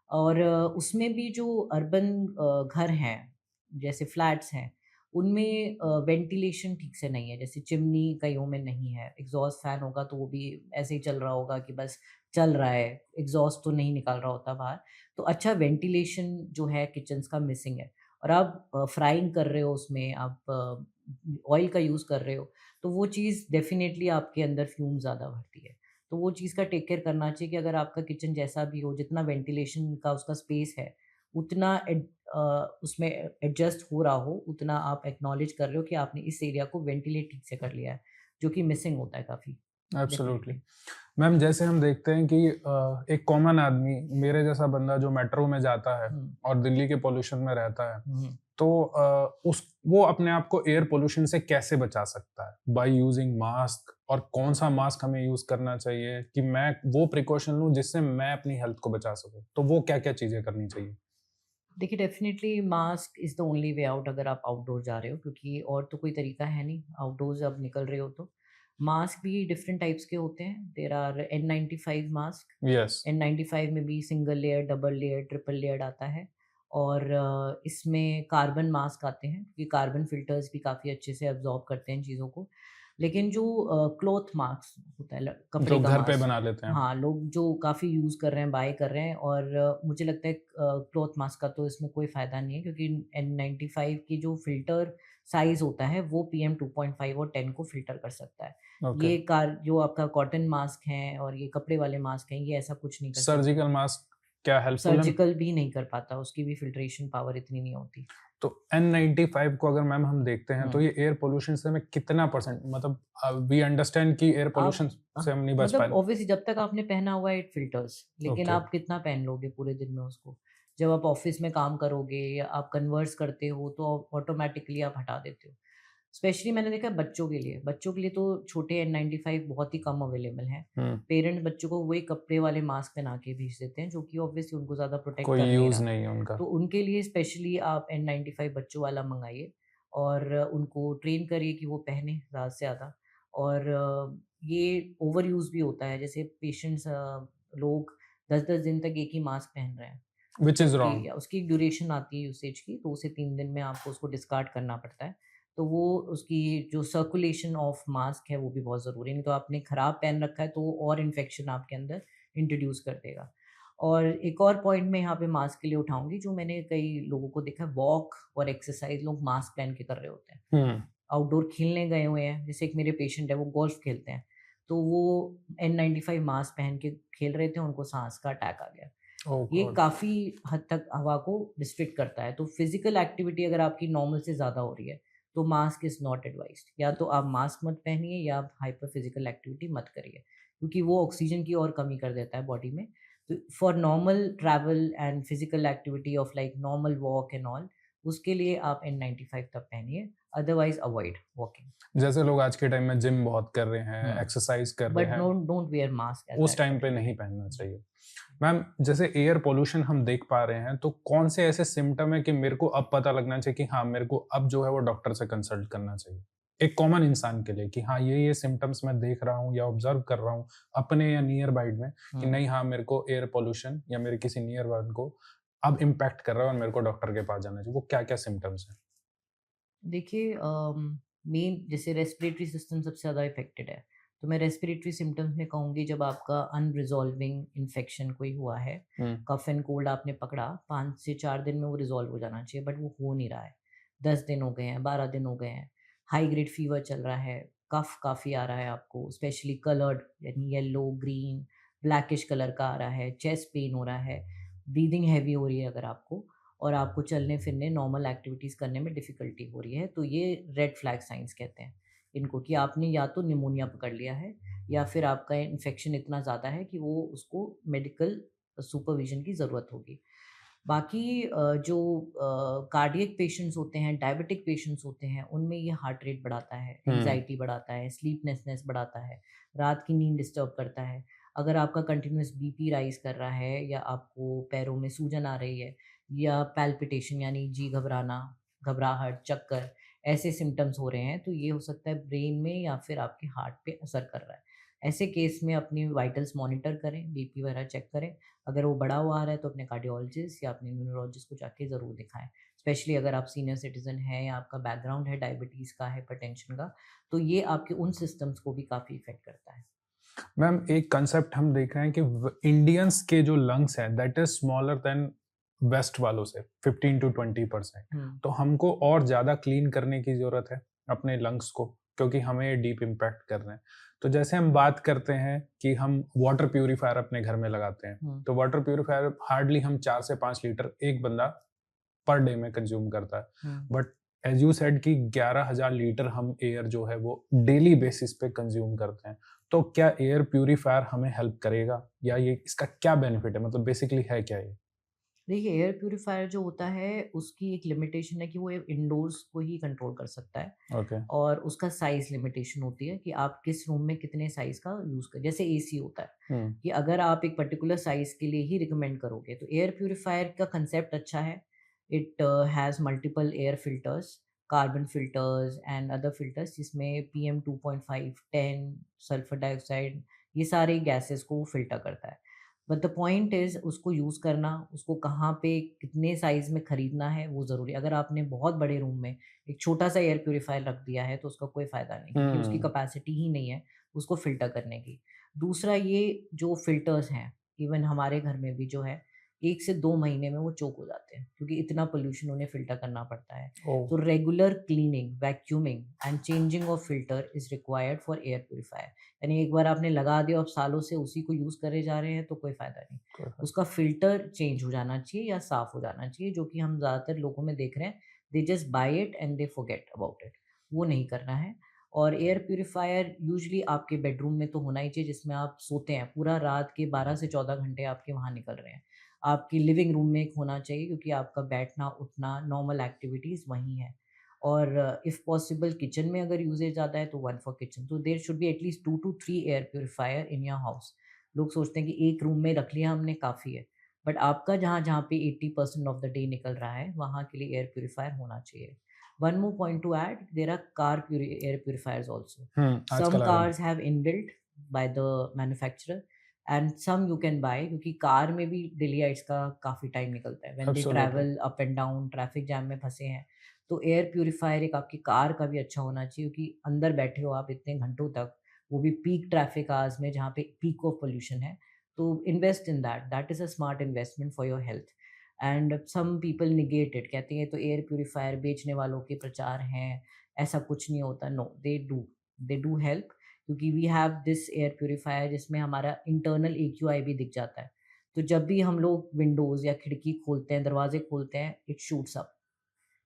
Speaker 1: और उसमें भी जो अर्बन घर हैं, जैसे फ्लैट्स हैं, उनमें वेंटिलेशन ठीक से नहीं है, जैसे चिमनी कईयों में नहीं है, एग्जॉस्ट फैन होगा तो वो भी ऐसे ही चल रहा होगा कि बस चल रहा है, एग्जॉस्ट तो नहीं निकाल रहा होता बाहर। तो अच्छा वेंटिलेशन जो है किचन्स का मिसिंग है। और आप फ्राइंग कर रहे हो, उसमें आप ऑयल का यूज़ कर रहे हो, तो वो चीज़ डेफ़िनेटली आपके अंदर फ्यूम ज़्यादा भरती है। तो वो चीज़ का टेक केयर करना चाहिए कि अगर आपका किचन जैसा भी हो, जितना वेंटिलेशन का उसका स्पेस है, उतना उसमें एडजस्ट हो रहा हो, उतना आप एक्नॉलेज कर रहे हो कि आपने इस एरिया को वेंटिलेट ठीक से कर लिया है, जो कि मिसिंग होता है काफ़ी।
Speaker 2: एब्सोल्युटली।
Speaker 1: डेफ़िनेटली।
Speaker 2: मैम जैसे हम देखते हैं कि एक कॉमन आदमी, मेरे जैसा बंदा जो मेट्रो में जाता है
Speaker 1: हुँ,
Speaker 2: और दिल्ली के पॉल्यूशन में रहता है,
Speaker 1: हुँ।
Speaker 2: तो उस वो अपने आप को एयर पॉल्यूशन से कैसे बचा सकता है? बाय यूजिंग मास्क, और कौन-सा मास्क हमें यूज़ करना चाहिए कि मैं वो प्रिकॉशन लूँ जिससे मैं अपनी हेल्थ को बचा सकूँ? तो वो क्या-क्या चीज़ें करनी चाहिए?
Speaker 1: देखिए definitely mask is the only way out अगर आप आउटडोर जा रहे हो, क्योंकि और तो कोई तरीका है नहीं, आउटडोर्स अब निकल रहे हो तो। मास्क भी डिफरेंट टाइप्स के होते हैं, there are N95 mask.
Speaker 2: Yes.
Speaker 1: N95 में भी single layer, double layer, triple layer आता है। और इसमें कार्बन मास्क आते हैं, क्योंकि कार्बन फ़िल्टर्स भी काफ़ी अच्छे से अब्ज़ॉर्ब करते हैं चीज़ों को। लेकिन जो क्लॉथ मास्क होता है, कपड़े
Speaker 2: जो
Speaker 1: का
Speaker 2: घर पे
Speaker 1: मास्क,
Speaker 2: बना लेते हैं।
Speaker 1: हाँ, लोग जो काफ़ी यूज़ कर रहे हैं, बाय कर रहे हैं। और मुझे लगता है क्लॉथ मास्क का तो इसमें कोई फ़ायदा नहीं है, क्योंकि N95 की जो फ़िल्टर साइज़ होता है वो PM 2.5 और 10 को फ़िल्टर कर सकता है।
Speaker 2: ओके।
Speaker 1: ये कार जो आपका कॉटन मास्क है और ये कपड़े वाले मास्क हैं, ये ऐसा कुछ नहीं कर सकते।
Speaker 2: सर्जिकल मास्क क्या हेल्पफुल है?
Speaker 1: सर्जिकल भी नहीं कर पाता, उसकी भी फ़िल्ट्रेशन पावर इतनी नहीं होती।
Speaker 2: तो N95 को अगर मैम हम देखते हैं तो
Speaker 1: हुँ।
Speaker 2: ये एयर पॉल्यूशन से हमें कितना परसेंट, मतलब वी अंडरस्टैंड कि एयर
Speaker 1: आप
Speaker 2: पॉल्यूशन से हम नहीं बच
Speaker 1: मतलब
Speaker 2: पाए।
Speaker 1: ऑब्वियसली जब तक आपने पहना हुआ है इट फ़िल्टर्स, लेकिन
Speaker 2: ओके।
Speaker 1: आप कितना पहन लोगे पूरे दिन में उसको? जब आप ऑफ़िस में काम करोगे या आप कन्वर्स करते हो तो ऑटोमैटिकली आप हटा देते हो। स्पेशली मैंने देखा है बच्चों के लिए तो छोटे N95 बहुत ही कम अवेलेबल हैं।
Speaker 2: हुँ।
Speaker 1: पेरेंट्स बच्चों को वही कपड़े वाले मास्क पहना के भेज देते हैं, जो कि ऑब्वियसली उनको ज़्यादा प्रोटेक्ट
Speaker 2: कोई
Speaker 1: कर नहीं
Speaker 2: यूज़
Speaker 1: रहा।
Speaker 2: नहीं है उनका।
Speaker 1: तो उनके लिए स्पेशली आप N95 बच्चों वाला मँगाइए और उनको ट्रेन करिए कि वो पहने ज़्यादा से ज़्यादा। और ये ओवर यूज़ भी होता है, जैसे पेशेंट्स लोग 10-10 दिन तक एक ही मास्क पहन रहे हैं,
Speaker 2: व्हिच इज़
Speaker 1: जबकि
Speaker 2: रॉन्ग।
Speaker 1: उसकी एक ड्यूरेशन आती है यूसेज की, 2 से 3 दिन में आपको उसको डिस्कार्ड करना पड़ता है। तो वो उसकी जो सर्कुलेशन ऑफ मास्क है वो भी बहुत ज़रूरी है, नहीं तो आपने खराब पहन रखा है तो वो और इन्फेक्शन आपके अंदर इंट्रोड्यूस कर देगा। और एक और पॉइंट मैं यहाँ पे मास्क के लिए उठाऊँगी, जो मैंने कई लोगों को देखा है, वॉक और एक्सरसाइज़ लोग मास्क पहन के कर रहे होते हैं।
Speaker 2: हुँ।
Speaker 1: आउटडोर खेलने गए हुए हैं, जैसे एक मेरे पेशेंट है वो गोल्फ खेलते हैं, तो वो N95 मास्क पहन के खेल रहे थे, उनको साँस का अटैक आ गया।
Speaker 2: ओह
Speaker 1: ये
Speaker 2: गॉड!
Speaker 1: काफ़ी हद तक हवा को रिस्ट्रिक्ट करता है, तो फिज़िकल एक्टिविटी अगर आपकी नॉर्मल से ज़्यादा हो रही है, तो मास्क इज़ नॉट एडवाइस्ड। या तो आप मास्क मत पहनिए या आप हाइपर फिज़िकल एक्टिविटी मत करिए, क्योंकि वो ऑक्सीजन की और कमी कर देता है बॉडी में। तो for normal travel and physical activity of like normal walk and all, उसके लिए आप N95 तब पहनिए, अदरवाइज़ अवॉइड वॉकिंग।
Speaker 2: जैसे लोग आज के टाइम में जिम बहुत कर रहे
Speaker 1: हुँ,
Speaker 2: हैं, एक्सरसाइज़ कर रहे
Speaker 1: बट
Speaker 2: हैं,
Speaker 1: डोंट वियर मास्क एट
Speaker 2: उस
Speaker 1: दैट
Speaker 2: टाइम पे
Speaker 1: पर्टिकुलर
Speaker 2: नहीं
Speaker 1: टाइम।
Speaker 2: पहनना
Speaker 1: हुँ,
Speaker 2: चाहिए। मैम जैसे एयर पॉल्यूशन हम देख पा रहे हैं, तो कौन से ऐसे सिम्पटम है कि मेरे को अब पता लगना चाहिए कि हाँ, मेरे को अब जो है वो डॉक्टर से कंसल्ट करना चाहिए? एक कॉमन इंसान के लिए कि हाँ, ये सिम्पटम्स मैं देख रहा हूँ या ऑब्ज़र्व कर रहा हूँ अपने या नियर बाइड में, कि
Speaker 1: हुँ।
Speaker 2: नहीं हाँ, मेरे को एयर पॉल्यूशन या मेरे किसी नियर वन को अब इम्पैक्ट कर रहा है और मेरे को डॉक्टर के पास जाना चाहिए। वो क्या-क्या सिम्पटम्स हैं?
Speaker 1: देखिए मेन जैसे रेस्पिरेटरी सिस्टम सबसे ज़्यादा इफ़ेक्टेड है। तो मैं रेस्पिरेटरी सिम्पटम्स में कहूँगी, जब आपका अनरिज़ॉल्विंग इन्फेक्शन कोई हुआ है,
Speaker 2: हुँ।
Speaker 1: कफ़ एंड कोल्ड आपने पकड़ा, 5 से 4 दिन में वो रिज़ॉल्व हो जाना चाहिए, बट वो हो नहीं रहा है। 10 दिन हो गए हैं, 12 दिन हो गए हैं, हाई ग्रेड फ़ीवर चल रहा है, कफ़ काफ़ी आ रहा है आपको, स्पेशली कलर्ड यानी येलो, ग्रीन, ब्लैकिश कलर का आ रहा है, चेस्ट पेन हो रहा है, ब्रीदिंग हेवी हो रही है अगर आपको, और आपको चलने-फिरने, नॉर्मल एक्टिविटीज़ करने में डिफ़िकल्टी हो रही है, तो ये रेड फ्लैग साइन्स कहते हैं इनको, कि आपने या तो निमोनिया पकड़ लिया है या फिर आपका इन्फेक्शन इतना ज़्यादा है कि वो उसको मेडिकल सुपरविज़न की ज़रूरत होगी। बाकी जो कार्डियक पेशेंट्स होते हैं, डायबिटिक पेशेंट्स होते हैं, उनमें ये हार्ट रेट बढ़ाता है,
Speaker 2: हुँ।
Speaker 1: एंग्ज़ायटी बढ़ाता है, स्लीपलेसनेस बढ़ाता है, रात की नींद डिस्टर्ब करता है। अगर आपका कंटिन्यूअस बीपी राइज़ कर रहा है या आपको पैरों में सूजन आ रही है या पैल्पिटेशन यानी जी घबराना, घबराहट, चक्कर, ऐसे सिम्पटम्स हो रहे हैं, तो ये हो सकता है ब्रेन में या फिर आपके हार्ट पे असर कर रहा है। ऐसे केस में अपनी वाइटल्स मॉनिटर करें, बीपी वगैरह चेक करें। अगर वो बड़ा हुआ आ रहा है तो अपने कार्डियोलॉजिस्ट या अपने न्यूरोलॉजिस्ट को जाके ज़रूर दिखाएं, स्पेशली अगर आप सीनियर सिटीज़न हैं या आपका बैकग्राउंड है डायबिटीज़ का, हाइपरटेंशन का, तो ये आपके उन सिस्टम्स को भी काफ़ी इफेक्ट करता है।
Speaker 2: मैम एक कंसेप्ट हम देख रहे हैं कि इंडियंस के जो लंग्स हैं that is smaller than west वालों से 15 to 20%। तो हमको और ज़्यादा क्लीन करने की ज़रूरत है अपने लंग्स को, क्योंकि हमें डीप इम्पैक्ट कर रहे हैं। तो जैसे हम बात करते हैं कि हम वाटर प्यूरिफायर अपने घर में लगाते हैं, तो वाटर प्यूरिफायर हार्डली हम 4 से 5 लीटर एक बंदा पर डे में कंज्यूम करता है। बट एज यू सेड कि 11,000 लीटर हम एयर जो है वो डेली बेसिस पे कंज्यूम करते हैं। तो क्या एयर प्यूरिफायर हमें हेल्प करेगा, या ये इसका क्या बेनिफिट है, मतलब बेसिकली है क्या ये?
Speaker 1: देखिए, एयर प्यूरीफायर जो होता है उसकी एक लिमिटेशन है कि वो इंडोर्स को ही कंट्रोल कर सकता है,
Speaker 2: ओके।
Speaker 1: और उसका साइज़ लिमिटेशन होती है कि आप किस रूम में कितने साइज़ का यूज़ कर, जैसे एसी होता है
Speaker 2: हम्म।
Speaker 1: कि अगर आप एक पर्टिकुलर साइज़ के लिए ही रिकमेंड करोगे, तो एयर प्यूरीफायर का कंसेप्ट अच्छा है। It has multiple air filters, carbon filters and other filters, जिसमें पीएम 2.5, 10, सल्फर डाइऑक्साइड, ये सारे गैसेस को फिल्टर करता है। बट द पॉइंट इज़ उसको यूज़ करना, उसको कहाँ पे कितने साइज़ में खरीदना है वो ज़रूरी है। अगर आपने बहुत बड़े रूम में एक छोटा-सा एयर प्यूरीफायर रख दिया है तो उसका कोई फ़ायदा नहीं, क्योंकि उसकी कैपेसिटी ही नहीं है उसको फ़िल्टर करने की। दूसरा, ये जो फ़िल्टर्स हैं, इवन हमारे घर में भी जो है, 1 से 2 महीने में वो चोक हो जाते हैं, क्योंकि इतना पॉल्यूशन उन्हें फ़िल्टर करना पड़ता है।
Speaker 2: ओह।
Speaker 1: तो regular cleaning, vacuuming and changing of filter is required for air purifier. यानी एक बार आपने लगा दिया और सालों से उसी को यूज़ करे जा रहे हैं तो कोई फ़ायदा नहीं। उसका फ़िल्टर चेंज हो जाना चाहिए या साफ़ हो जाना चाहिए, जो कि हम ज़्यादातर लोगों में देख रहे हैं। They just by it and they forget about it. वो नहीं करना है। और एयर प्यूरीफायर यूजुअली आपके बेडरूम में तो होना ही चाहिए, जिसमें आप सोते हैं। पूरा रात के 12 से 14 घंटे आपके वहाँ निकल रहे हैं। आपकी लिविंग रूम में एक होना चाहिए, क्योंकि आपका बैठना-उठना, नॉर्मल एक्टिविटीज़ वहीं है। और इफ़ पॉसिबल किचन में अगर यूसेज ज़्यादा है तो 1 फॉर किचन। तो there should be at least 2 to 3 air purifier in your house. लोग सोचते हैं कि एक रूम में रख लिया हमने काफ़ी है, बट आपका जहाँ-जहाँ पे 80% ऑफ द डे निकल रहा है, वहाँ के लिए एयर प्यूरीफायर होना चाहिए। One more point to add, there are air purifiers also. Some
Speaker 2: आजकल आ रहे हैं।
Speaker 1: cars have inbuilt by the manufacturer and some you can buy, क्योंकि कार में भी डेली आइट्स का काफ़ी टाइम निकलता है। When they
Speaker 2: absolutely.
Speaker 1: travel up and down, traffic jam में फँसे हैं, तो एयर प्यूरीफायर एक आपकी कार का भी अच्छा होना चाहिए, क्योंकि अंदर बैठे हो आप इतने घंटों तक, वो भी पीक ट्रैफिक आवर्स में जहाँ पे पीक ऑफ पोल्यूशन है। तो invest in that, that is a smart investment for your health. And some people negate it, कहते हैं तो एयर प्यूरीफायर बेचने वालों के प्रचार हैं, ऐसा कुछ नहीं होता। नो, दे डू हेल्प, क्योंकि we have this air purifier जिसमें हमारा इंटरनल AQI भी दिख जाता है। तो जब भी हम लोग विंडोज़ या खिड़की खोलते हैं, दरवाजे खोलते हैं, it shoots up.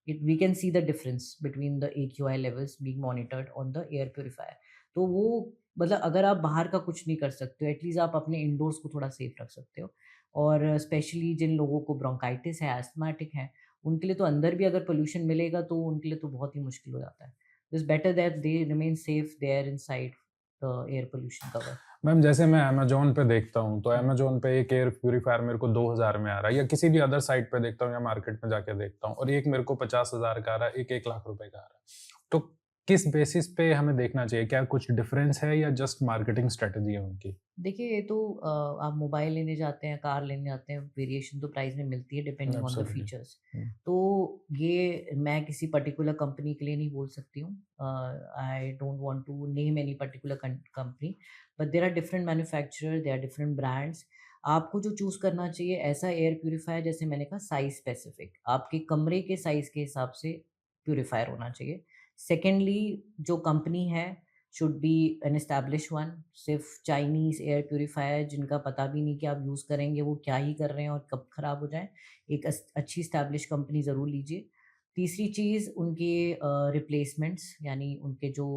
Speaker 1: it we can see the difference between the AQI levels being monitored on the air purifier। तो वो मतलब अगर आप बाहर का कुछ नहीं कर सकते हो, एटलीस्ट आप अपने इंडोर्स को थोड़ा सेफ रख सकते हो। और स्पेशली जिन लोगों को ब्रोंकाइटिस है, एस्थमेटिक है, उनके लिए तो अंदर भी अगर पोल्यूशन मिलेगा तो उनके लिए तो बहुत ही मुश्किल हो जाता है। It's better that they remain safe there inside the air pollution cover.
Speaker 2: Ma'am जैसे मैं अमेज़न पे देखता हूँ, तो अमेज़न पे एक एयर प्यूरीफायर मेरे को 2,000 में आ रहा है, या किसी भी अदर साइट पे देखता हूँ या मार्केट में जाके देखता हूँ, और एक मेरे को 50,000 का आ रहा है, एक 1 लाख रुपए का आ रहा है। तो किस बेसिस पे हमें देखना चाहिए? क्या कुछ डिफरेंस है या जस्ट मार्केटिंग स्ट्रेटजी है उनकी?
Speaker 1: देखिए, ये तो आप मोबाइल लेने जाते हैं, कार लेने जाते हैं, वेरिएशन तो प्राइस में मिलती है depending on the
Speaker 2: absolutely.
Speaker 1: Features.
Speaker 2: Um.
Speaker 1: तो ये मैं किसी पर्टिकुलर कंपनी के लिए नहीं बोल सकती हूँ। I don't want to name any particular company, but there are different manufacturer, there are different brands. आपको जो चूज़ करना चाहिए ऐसा एयर प्यूरीफायर, जैसे मैंने कहा, साइज़ स्पेसिफिक, आपके कमरे के साइज़ के हिसाब से प्यूरीफायर होना चाहिए। सेकेंडली, जो कंपनी है should be N establish one. सिर्फ चाइनीज़ एयर प्यूरीफायर जिनका पता भी नहीं कि आप यूज़ करेंगे वो क्या ही कर रहे हैं और कब ख़राब हो जाएँ, एक अच्छी एस्टैब्लिश कंपनी ज़रूर लीजिए। तीसरी चीज़, उनके रिप्लेसमेंट्स, यानी उनके जो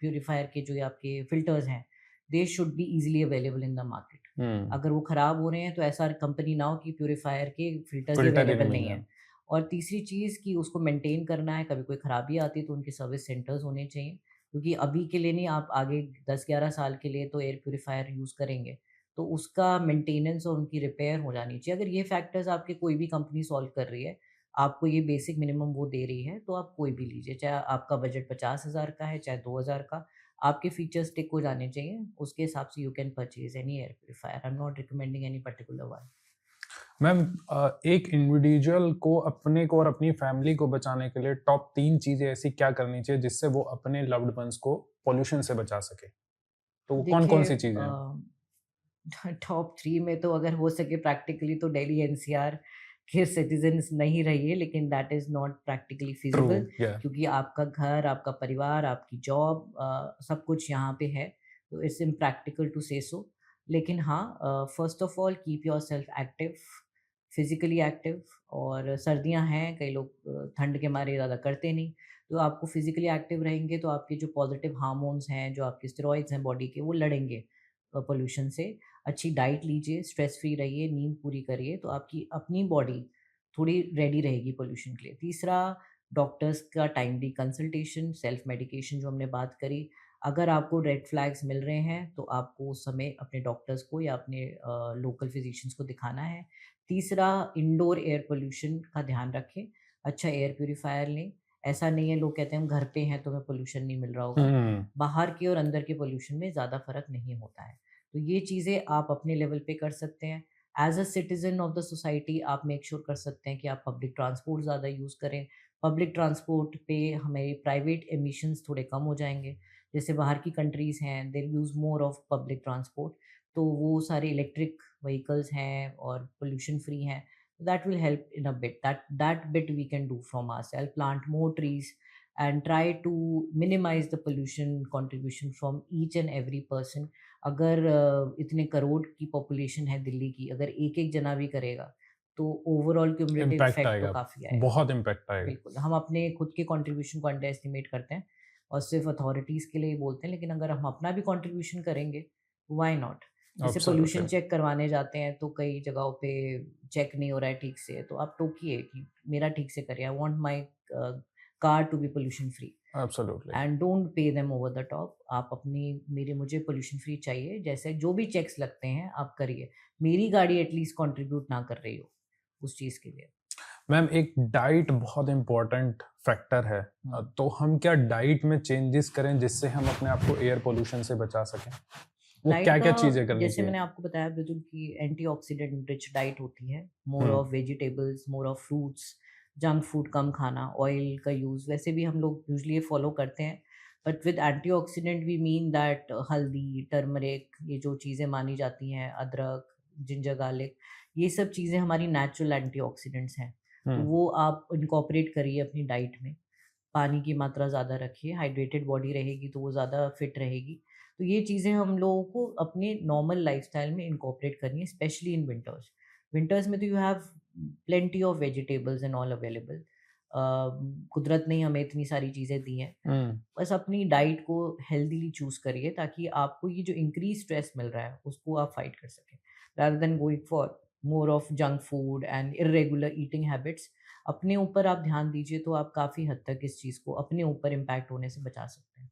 Speaker 1: प्यूरीफायर के जो आपके फ़िल्टर्स हैं, they should be easily available in the market.
Speaker 2: Um.
Speaker 1: अगर वो ख़राब हो रहे हैं तो ऐसा कंपनी ना हो कि प्यूरीफायर के फ़िल्टर्स ही
Speaker 2: फ़िल्टर ही नहीं
Speaker 1: अवेलेबल
Speaker 2: मिल
Speaker 1: नहीं
Speaker 2: रहा।
Speaker 1: है। और तीसरी चीज़ कि उसको मेंटेन करना है, कभी कोई ख़राबी आती है तो उनके सर्विस सेंटर्स होने चाहिए। क्योंकि अभी के लिए नहीं, आप आगे 10-11 साल के लिए तो एयर प्यूरीफायर यूज़ करेंगे, तो उसका मेंटेनेंस और उनकी रिपेयर हो जानी चाहिए। अगर ये फैक्टर्स आपके कोई भी कंपनी सॉल्व कर रही है, आपको ये बेसिक मिनिमम वो दे रही है, तो आप कोई भी लीजिए, चाहे आपका बजट 50,000 का है, चाहे 2,000 का। आपके फीचर्स टिक हो जाने चाहिए, उसके हिसाब से you can purchase any air purifier. I am not recommending any particular one.
Speaker 2: Ma'am, एक इंडिविजुअल को अपने को और अपनी फैमिली को बचाने के लिए टॉप 3 चीजें ऐसी क्या करनी चाहिए जिससे वो अपने लव्ड वंस को पोल्यूशन से बचा सके? तो वो कौन-कौन
Speaker 1: देखिए
Speaker 2: सी चीजें हैं?
Speaker 1: टॉप 3 में तो अगर हो सके प्रैक्टिकली तो दिल्ली एनसीआर के सिटीजन्स नहीं रहिए, लेकिन that is not practically
Speaker 2: true,
Speaker 1: feasible,
Speaker 2: या
Speaker 1: क्योंकि आपका घर, आपका परिवार, आपकी जॉब, सब कुछ यहाँ पे है, तो इट्स इम्प्रैक्टिकल टू से सो। लेकिन हाँ, first of all keep yourself active, physically active. और सर्दियाँ हैं, कई लोग ठंड के मारे ज़्यादा करते नहीं, तो आपको फिजिकली एक्टिव रहेंगे तो आपके जो पॉजिटिव हार्मोन्स हैं, जो आपके स्टेरॉइड्स हैं बॉडी के, वो लड़ेंगे पोल्यूशन से। अच्छी डाइट लीजिए, स्ट्रेस फ्री रहिए, नींद पूरी करिए, तो आपकी अपनी बॉडी थोड़ी रेडी रहेगी पोल्यूशन के लिए। तीसरा, डॉक्टर्स का टाइमली कंसल्टेशन, सेल्फ मेडिकेशन जो हमने बात करी। अगर आपको रेड फ्लैग्स मिल रहे हैं तो आपको उस समय अपने डॉक्टर्स को या अपने लोकल फिजिशियंस को दिखाना है। तीसरा, इंडोर एयर पोल्यूशन का ध्यान रखें, अच्छा एयर प्यूरीफायर लें। ऐसा नहीं है, लोग कहते हैं हम घर पे हैं तो हमें पोल्यूशन नहीं मिल रहा होगा। बाहर के और अंदर के पोल्यूशन में ज़्यादा फ़र्क नहीं होता है। तो ये चीज़ें आप अपने लेवल पे कर सकते हैं। As a citizen of the society आप मेक श्योर कर सकते हैं कि आप पब्लिक ट्रांसपोर्ट ज़्यादा यूज़ करें। पब्लिक ट्रांसपोर्ट पे हमारे प्राइवेट एमिशंस थोड़े कम हो जाएँगे। जैसे बाहर की कंट्रीज़ हैं, they use more of public transport, तो वो सारे इलेक्ट्रिक व्हीकल्स हैं और पोल्यूशन फ्री हैं। That will help in a bit, that bit we can do from ourself, plant more trees and try to minimize the pollution contribution from each and every person। अगर इतने करोड़ की पॉपुलेशन है दिल्ली की, अगर एक-एक जना भी करेगा, तो ओवरऑल क्युमुलेटिव
Speaker 2: इम्पैक्ट
Speaker 1: इफ़ेक्ट तो
Speaker 2: आएगा,
Speaker 1: काफ़ी आएगा।
Speaker 2: बहुत इम्पैक्ट आएगा।
Speaker 1: बिल्कुल, हम अपने खुद के कंट्रीब्यूशन को अंडर एस्टिमेट करते हैं और सिर्फ़ अथॉरिटीज़ के लिए ही बोलते हैं, लेकिन अगर हम अपना भी कंट्रीब्यूशन करेंगे, व्हाई नॉट? जैसे पोल्यूशन
Speaker 2: एब्सोल्युटली।
Speaker 1: चेक करवाने जाते हैं, तो कई जगहों पे चेक नहीं हो रहा है ठीक से, तो आप टोकिए कि मेरा ठीक से करिए, I want my car to be pollution free.
Speaker 2: Absolutely.
Speaker 1: And don't pay them over the top. आप अपनी मेरे मुझे पोल्यूशन फ्री चाहिए, जैसे जो भी चेक्स लगते हैं आप करिए। मेरी गाड़ी एटलीस्ट कंट्रीब्यूट ना कर रही हो उस चीज़ के लिए।
Speaker 2: मैम, एक डाइट बहुत इम्पोर्टेंट फैक्टर है। तो हम क्या डाइट में चेंजेस करें जिससे हम अपने आप को एयर पोल्यूशन से बचा सकें? वो
Speaker 1: डाइट का,
Speaker 2: क्या-क्या चीज़ें करनी
Speaker 1: जैसे
Speaker 2: चाहिए?
Speaker 1: मैंने आपको बताया बिल्कुल, कि एंटीऑक्सीडेंट रिच डाइट होती है, more
Speaker 2: um,
Speaker 1: of vegetables, more of fruits, junk food कम खाना, ऑयल का यूज़ वैसे भी हम लोग यूजुअली ये फॉलो करते हैं। But with antioxidant we mean that haldi, turmeric, ये जो चीज़ें मानी जाती हैं, अदरक, जिंजर गार्लिक, ये सब चीज़ें हमारी नेचुरल एंटीऑक्सीडेंट्स हैं। तो
Speaker 2: हुँ।
Speaker 1: वो आप इनकॉर्पोरेट करिए अपनी डाइट में। पानी की मात्रा ज़्यादा रखिए, हाइड्रेटेड बॉडी रहेगी तो वो ज़्यादा फिट रहेगी। तो ये चीज़ें हम लोगों को अपने नॉर्मल लाइफ़स्टाइल में इनकॉर्पोरेट करनी है, स्पेशली इन विंटर्स। विंटर्स में तो you have plenty of vegetables and all available. कुदरत ने हमें इतनी सारी चीज़ें दी हैं।
Speaker 2: हुँ,
Speaker 1: बस अपनी डाइट को हेल्दीली चूज़ करिए, ताकि आपको ये जो इंक्रीज़ स्ट्रेस मिल रहा है उसको आप फाइट कर सकें। Rather than going for more of junk food and irregular eating habits, अपने ऊपर आप ध्यान दीजिए तो आप काफ़ी हद तक इस चीज़ को अपने ऊपर इम्पैक्ट होने से बचा सकते हैं।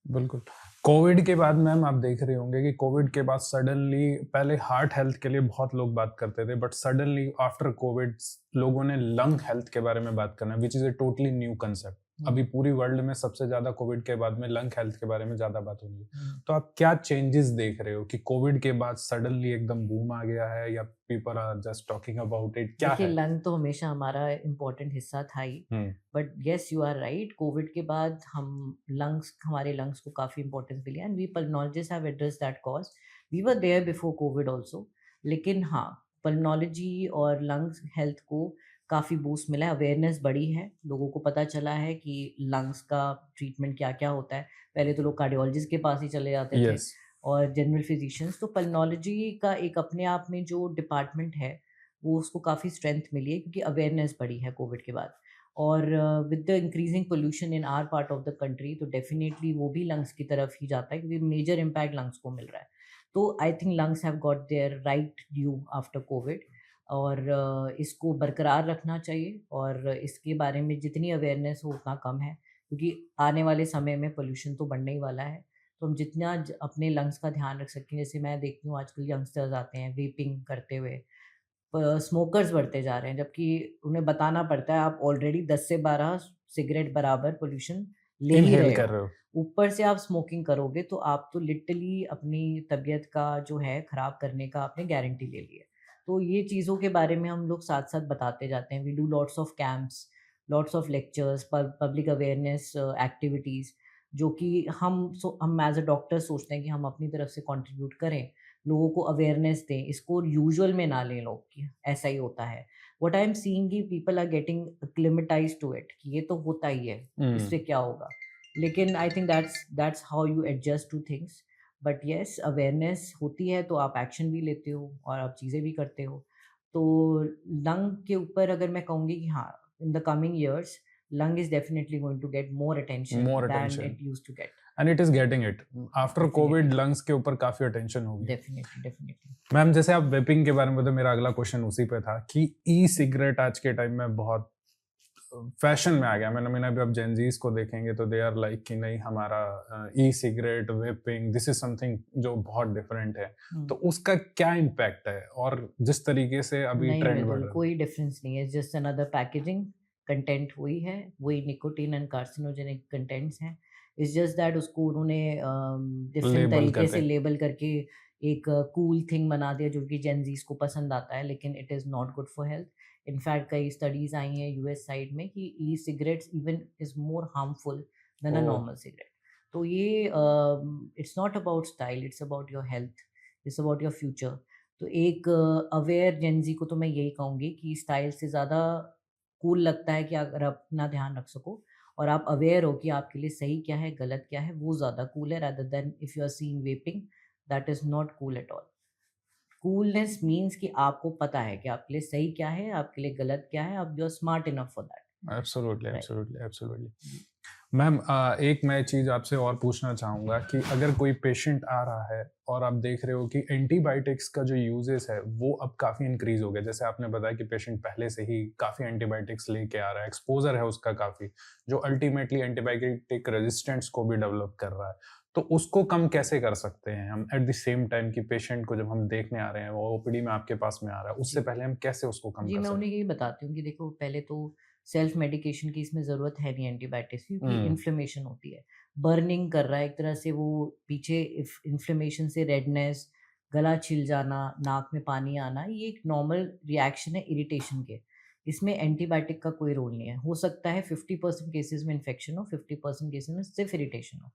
Speaker 2: बिल्कुल। कोविड के बाद मैम आप देख रहे होंगे कि कोविड के बाद सडनली पहले हार्ट हेल्थ के लिए बहुत लोग बात करते थे, बट सडनली आफ्टर कोविड लोगों ने लंग हेल्थ के बारे में बात करना, which is a totally new concept. अभी पूरी वर्ल्ड में सबसे ज़्यादा कोविड के बाद में लंग हेल्थ के बारे में ज़्यादा बात हो रही है। तो आप क्या चेंजेस देख रहे हो कि कोविड के बाद सडनली एकदम बूम आ गया है या people are just talking about it, क्या
Speaker 1: देखिए,
Speaker 2: है?
Speaker 1: लंग तो हमेशा हमारा इम्पोर्टेंट हिस्सा था ही,
Speaker 2: um,
Speaker 1: but yes you are right, Covid के बाद हम हमारे लंग्स को काफ़ी इंपॉर्टेंस मिली and we pulmonologist have address that cause. We were there before Covid also, लेकिन हाँ, पल्मोलॉजी और लंग्स हेल्थ को काफ़ी बूस्ट मिला है, अवेयरनेस बढ़ी है, लोगों को पता चला है कि लंग्स का ट्रीटमेंट क्या क्या होता है। पहले तो लोग कार्डियोलॉजिस्ट के पास ही चले जाते थे
Speaker 2: येस।
Speaker 1: और जनरल फिजिशियंस। तो पल्मोलॉजी का एक अपने आप में जो डिपार्टमेंट है, वो उसको काफ़ी स्ट्रेंथ मिली है, क्योंकि अवेयरनेस बढ़ी है कोविड के बाद। और with the increasing pollution in our part of the country, तो डेफिनेटली वो भी लंग्स की तरफ ही जाता है, क्योंकि मेजर इम्पैक्ट लंग्स को मिल रहा है। तो I think lungs have got their right due after Covid, और इसको बरकरार रखना चाहिए, और इसके बारे में जितनी अवेयरनेस हो उतना कम है, क्योंकि आने वाले समय में पोल्यूशन तो बढ़ने ही वाला है। तो हम जितना अपने लंग्स का ध्यान रख सकते हैं, जैसे मैं देखती हूँ आजकल यंगस्टर्स आते हैं वेपिंग करते हुए, स्मोकर्स बढ़ते जा रहे हैं, जबकि उन्हें बताना पड़ता है आप ऑलरेडी 10 से 12 सिगरेट बराबर पोल्यूशन ले ही
Speaker 2: इनहेल
Speaker 1: रहे
Speaker 2: कर
Speaker 1: हो,
Speaker 2: रहे हो।
Speaker 1: ऊपर से आप स्मोकिंग करोगे तो आप तो लिटरली अपनी तबीयत का जो है खराब करने का आपने गारंटी ले ली है। तो ये चीज़ों के बारे में हम लोग साथ-साथ बताते जाते हैं। We do lots of camps, lots of lectures, public awareness activities, जो कि हम एज़ अ डॉक्टर सोचते हैं कि हम अपनी तरफ से कंट्रीब्यूट करें, लोगों को अवेयरनेस दें, इसको यूजुअल में ना लें लोग कि ऐसा ही होता है। व्हाट आई एम सीइंग कि people are getting acclimatised to it कि ये तो होता ही है, इससे क्या होगा? लेकिन I think that's how you adjust two things. But yes, awareness होती है तो आप एक्शन भी लेते हो और आप चीज़ें भी करते हो। तो लंग के ऊपर अगर मैं कहूँगी कि हाँ, in the coming years lung is definitely going to get more attention
Speaker 2: more
Speaker 1: than
Speaker 2: attention
Speaker 1: it used to get.
Speaker 2: And it is getting it. After Covid
Speaker 1: definitely,
Speaker 2: lungs के ऊपर काफी अटेंशन होगी।
Speaker 1: Definitely, definitely.
Speaker 2: मैम जैसे आप वेपिंग के बारे में, तो मेरा अगला क्वेश्चन उसी पे था कि ई सिगरेट आज के टाइम में बहुत फैशन में आ गया। मैंने अभी आप जेनजीज को देखेंगे तो दे आर लाइक कि नहीं, हमारा e cigarette vaping this is something जो बहुत डिफरेंट है। तो उसका क्या इम्पैक्ट है और जिस तरीके से अभी
Speaker 1: नहीं
Speaker 2: ट्रेंड बढ़
Speaker 1: मृदुल,
Speaker 2: रहा है?
Speaker 1: कोई डिफरेंस नहीं है, जस्ट अनदर पैकेजिंग, कंटेंट वही है, वही निकोटीन एंड कार्सिनोजेनिक कंटेंट्स हैं। इट्स जस्ट दैट उसको उन्होंने डिफरेंट
Speaker 2: लेबल
Speaker 1: तरीके से
Speaker 2: करके।
Speaker 1: लेबल करके एक कूल थिंग बना दिया जो कि जेनजीज को पसंद आता है, लेकिन it is not good for health. In fact कई स्टडीज आई हैं यूएस साइड में कि e cigarettes even is more harmful than a
Speaker 2: ओ।
Speaker 1: Normal cigarette. तो ये it's not about style, it's about your health, it's about your future. तो एक अवेयर जेनजी को तो मैं यही कहूँगी कि स्टाइल से ज़्यादा कूल लगता है कि अगर आप अपना ध्यान रख सको और आप अवेयर हो कि आपके लिए सही क्या है, गलत क्या है, वो ज़्यादा कूल है rather than if you are seeing vaping, that is not cool at all. Coolness means कि आपको पता है कि आपके लिए सही क्या है, आपके लिए गलत क्या है, आप you are smart enough for that.
Speaker 2: Absolutely,
Speaker 1: right.
Speaker 2: Absolutely, absolutely.
Speaker 1: जी।
Speaker 2: मैम एक मैं चीज़ आपसे और पूछना चाहूँगा कि अगर कोई पेशेंट आ रहा है और आप देख रहे हो कि एंटीबायोटिक्स का जो यूजेस है वो अब काफ़ी इंक्रीज हो गया, जैसे आपने बताया कि पेशेंट पहले से ही काफ़ी एंटीबायोटिक्स लेके आ रहा है, एक्सपोजर है उसका काफ़ी, जो अल्टीमेटली एंटीबायोटिक रेजिस्टेंस को भी डेवलप कर रहा है। तो उसको कम कैसे कर सकते हैं हम एट द सेम टाइम कि पेशेंट को जब हम देखने आ रहे हैं, वो ओपीडी में आपके पास में आ रहा है, उससे
Speaker 1: जी।
Speaker 2: पहले हम कैसे उसको कम
Speaker 1: जी,
Speaker 2: कर
Speaker 1: मैं
Speaker 2: सकते
Speaker 1: उन्हें यही बताती हूँ कि देखो, पहले तो सेल्फ मेडिकेशन की इसमें ज़रूरत है नहीं एंटीबायोटिक्स की, क्योंकि
Speaker 2: हैं?
Speaker 1: इन्फ्लेमेशन होती है, बर्निंग कर रहा है एक तरह से, वो पीछे इन्फ्लेमेशन से रेडनेस, गला छिल जाना, नाक में पानी आना, ये एक नॉर्मल रिएक्शन है इरिटेशन के। इसमें एंटीबायोटिक का कोई रोल नहीं है। हो सकता है 50% केसेस में इन्फेक्शन हो, 50% केसेस में सिर्फ इरिटेशन हो।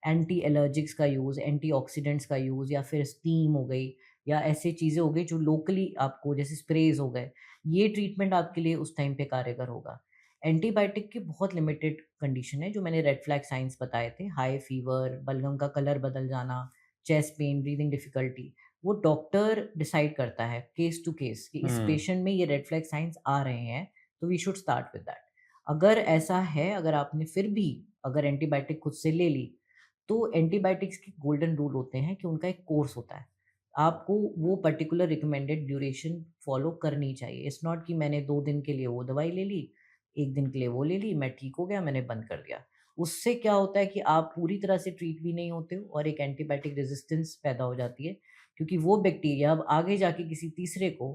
Speaker 1: एंटी एलर्जिक्स का यूज़, एंटीऑक्सीडेंट्स का यूज़, या फिर स्टीम हो गई, या ऐसी चीज़ें हो गई जो लोकली आपको, जैसे स्प्रेज हो गए, ये ट्रीटमेंट आपके लिए उस टाइम पे कारगर होगा। एंटीबायोटिक की बहुत लिमिटेड कंडीशन है, जो मैंने रेड फ्लैग साइंस बताए थे, हाई फीवर, बलगम का कलर बदल जाना, चेस्ट पेन, ब्रीदिंग डिफ़िकल्टी, वो डॉक्टर डिसाइड करता है केस टू केस कि इस
Speaker 2: हुँ।
Speaker 1: पेशेंट में ये रेड फ्लैग साइंस आ रहे हैं, तो we should start with that. अगर ऐसा है, अगर आपने फिर भी अगर एंटीबायोटिक खुद से ले ली, तो एंटीबायोटिक्स के गोल्डन रूल होते हैं कि उनका एक कोर्स होता है। आपको वो पर्टिकुलर रिकमेंडेड ड्यूरेशन फॉलो करनी चाहिए। इट्स नॉट कि मैंने 2 दिन के लिए वो दवाई ले ली, 1 दिन के लिए वो ले ली, मैं ठीक हो गया, मैंने बंद कर दिया। उससे क्या होता है कि आप पूरी तरह से ट्रीट भी नहीं होते हो और एक एंटीबायोटिक रेजिस्टेंस पैदा हो जाती है, क्योंकि वो बैक्टीरिया अब आगे जाके किसी तीसरे को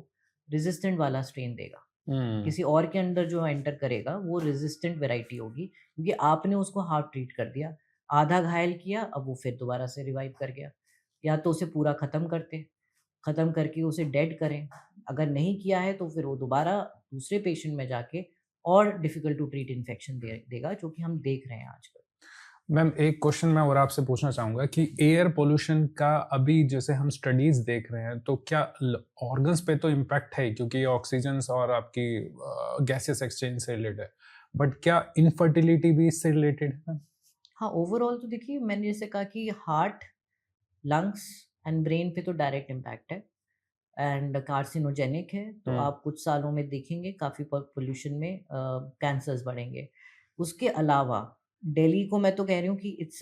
Speaker 1: रेजिस्टेंट वाला स्ट्रेन देगा।
Speaker 2: हुँ।
Speaker 1: किसी और के अंदर जो एंटर करेगा वो रेजिस्टेंट वैरायटी होगी, क्योंकि आपने उसको हाफ ट्रीट कर दिया, आधा घायल किया, अब वो फिर दोबारा से रिवाइव कर गया। या तो उसे पूरा ख़त्म करते, ख़त्म करके उसे डेड करें, अगर नहीं किया है तो फिर वो दोबारा दूसरे पेशेंट में जाके और डिफ़िकल्ट टू ट्रीट इन्फेक्शन देगा, जो कि हम देख रहे हैं आजकल।
Speaker 2: मैम एक क्वेश्चन मैं और आपसे पूछना चाहूँगा कि एयर पॉल्यूशन का अभी जैसे हम स्टडीज़ देख रहे हैं, तो क्या ऑर्गन्स पे तो इम्पैक्ट है, क्योंकि ये ऑक्सीजन्स और आपकी गैसेस एक्सचेंज से रिलेटेड है, बट क्या इनफर्टिलिटी भी इससे रिलेटेड है?
Speaker 1: हाँ, ओवरऑल तो देखिए, मैंने जैसे कहा कि हार्ट, लंग्स एंड ब्रेन पे तो डायरेक्ट इम्पैक्ट है एंड कार्सिनोजेनिक है, तो
Speaker 2: हम्म।
Speaker 1: आप कुछ सालों में देखेंगे काफ़ी पोल्यूशन में कैंसर्स बढ़ेंगे। उसके अलावा दिल्ली को मैं तो कह रही हूँ कि इट्स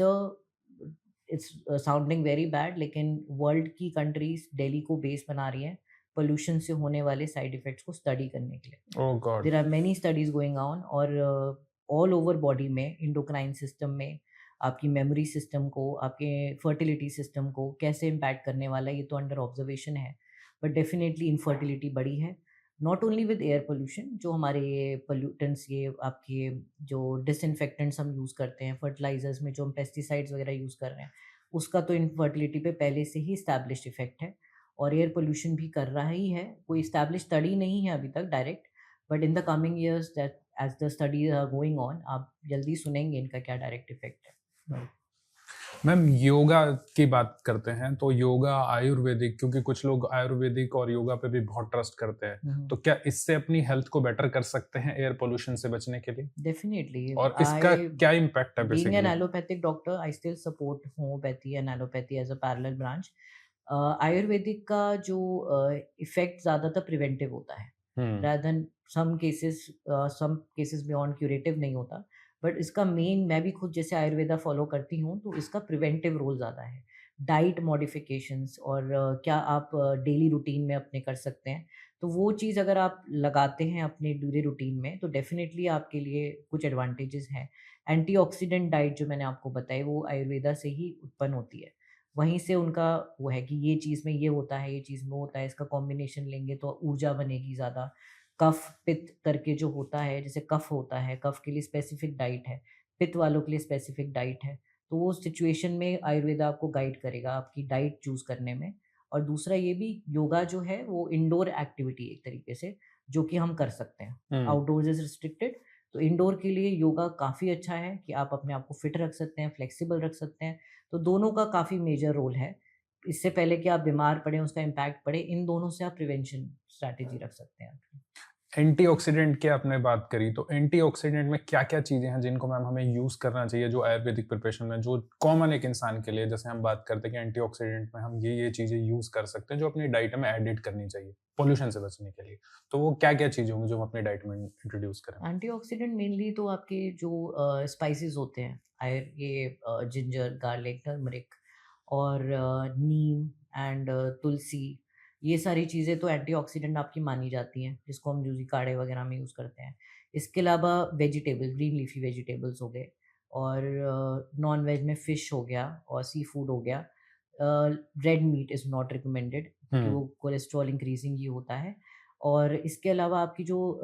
Speaker 1: साउंडिंग वेरी बैड, लेकिन वर्ल्ड की कंट्रीज दिल्ली को बेस बना रही हैं पोल्यूशन से होने वाले साइड इफ़ेक्ट्स को स्टडी करने के लिए।
Speaker 2: Oh God.
Speaker 1: There are many studies going on, और ऑल ओवर बॉडी में, एंडोक्राइन सिस्टम में, आपकी मेमोरी सिस्टम को, आपके फर्टिलिटी सिस्टम को कैसे इम्पैक्ट करने वाला है, ये तो अंडर ऑब्जर्वेशन है। बट डेफिनेटली इनफर्टिलिटी बढ़ी है, not only with air pollution, जो हमारे ये पोल्यूटेंट्स, ये आपके जो डिसइंफेक्टेंट्स हम यूज़ करते हैं, फर्टिलाइजर्स में जो हम पेस्टिसाइड्स वगैरह यूज़ कर रहे हैं, उसका तो इनफर्टिलिटी पे पहले से ही इस्टेब्लिश्ड इफेक्ट है, और एयर पोल्यूशन भी कर रहा ही है। कोई इस्टेब्लिश स्टडी नहीं है अभी तक direct, but in the coming years that as the studies are going on, आप जल्दी सुनेंगे इनका क्या डायरेक्ट इफेक्ट है।
Speaker 2: मैम योगा की बात करते हैं तो योगा आयुर्वेदिक, क्योंकि कुछ लोग आयुर्वेदिक और योगा पे भी बहुत ट्रस्ट करते हैं, तो क्या इससे अपनी हेल्थ को बेटर कर सकते हैं एयर पोल्यूशन से बचने के लिए?
Speaker 1: डेफिनेटली,
Speaker 2: और इसका क्या इम्पैक्ट है
Speaker 1: being an
Speaker 2: basically?
Speaker 1: allopathic doctor, I still support homeopathy and allopathy as a parallel branch. Ayurvedic का जो इफेक्ट ज़्यादातर प्रिवेंटिव होता है, rather than some cases beyond curative नहीं होता, बट इसका मेन, मैं भी खुद जैसे आयुर्वेदा फॉलो करती हूँ, तो इसका प्रिवेंटिव रोल ज़्यादा है। डाइट मॉडिफिकेशंस और क्या आप डेली रूटीन में अपने कर सकते हैं, तो वो चीज़ अगर आप लगाते हैं अपने डेली रूटीन में, तो डेफिनेटली आपके लिए कुछ एडवांटेजेस हैं। एंटीऑक्सीडेंट डाइट जो मैंने आपको बताई, वो आयुर्वेदा से ही उत्पन्न होती है। वहीं से उनका वो है कि ये चीज़ में ये होता है, ये चीज़ में होता है, इसका कॉम्बिनेशन लेंगे तो ऊर्जा बनेगी ज़्यादा। कफ पित्त करके जो होता है, जैसे कफ होता है, कफ के लिए स्पेसिफिक डाइट है, पित्त वालों के लिए स्पेसिफिक डाइट है। तो वो सिचुएशन में आयुर्वेदा आपको गाइड करेगा आपकी डाइट चूज़ करने में। और दूसरा ये भी, योगा जो है वो इंडोर एक्टिविटी एक तरीके से, जो कि हम कर सकते हैं। आउटडोर्स इज़ रिस्ट्रिक्टेड, तो इंडोर के लिए योगा काफ़ी अच्छा है कि आप अपने आप को फिट रख सकते हैं, फ्लेक्सिबल रख सकते हैं। तो दोनों का काफ़ी मेजर रोल है। इससे पहले कि आप बीमार पड़ें, उसका इम्पैक्ट पड़े, इन दोनों से आप प्रिवेंशन स्ट्रैटेजी रख सकते हैं अपनी।
Speaker 2: एंटीऑक्सीडेंट की आपने बात करी, तो एंटीऑक्सीडेंट में क्या-क्या चीज़ें हैं जिनको मैम हमें यूज़ करना चाहिए जो आयुर्वेदिक प्रिपरेशन में, जो कॉमन एक इंसान के लिए, जैसे हम बात करते हैं कि एंटीऑक्सीडेंट में हम ये चीज़ें यूज़ कर सकते हैं जो अपनी डाइट में एडिट करनी चाहिए पॉल्यूशन से बचने के लिए। तो वो क्या-क्या चीज़ें होंगी जो हम अपनी डाइट में इंट्रोड्यूस करें?
Speaker 1: एंटीऑक्सीडेंट मेनली तो आपके जो स्पाइसेस होते हैं, ये जिंजर, गार्लिक, टर्मरिक और नीम एंड तुलसी, ये सारी चीज़ें तो एंटीऑक्सीडेंट आपकी मानी जाती हैं, जिसको हम जूसी काढ़े वगैरह में यूज़ करते हैं। इसके अलावा वेजिटेबल, ग्रीन लीफी वेजिटेबल्स हो गए, और नॉन वेज में फ़िश हो गया और सी फूड हो गया। Red meat is not recommended, क्योंकि वो कोलेस्ट्रॉल इंक्रीजिंग ही होता है। और इसके अलावा आपकी जो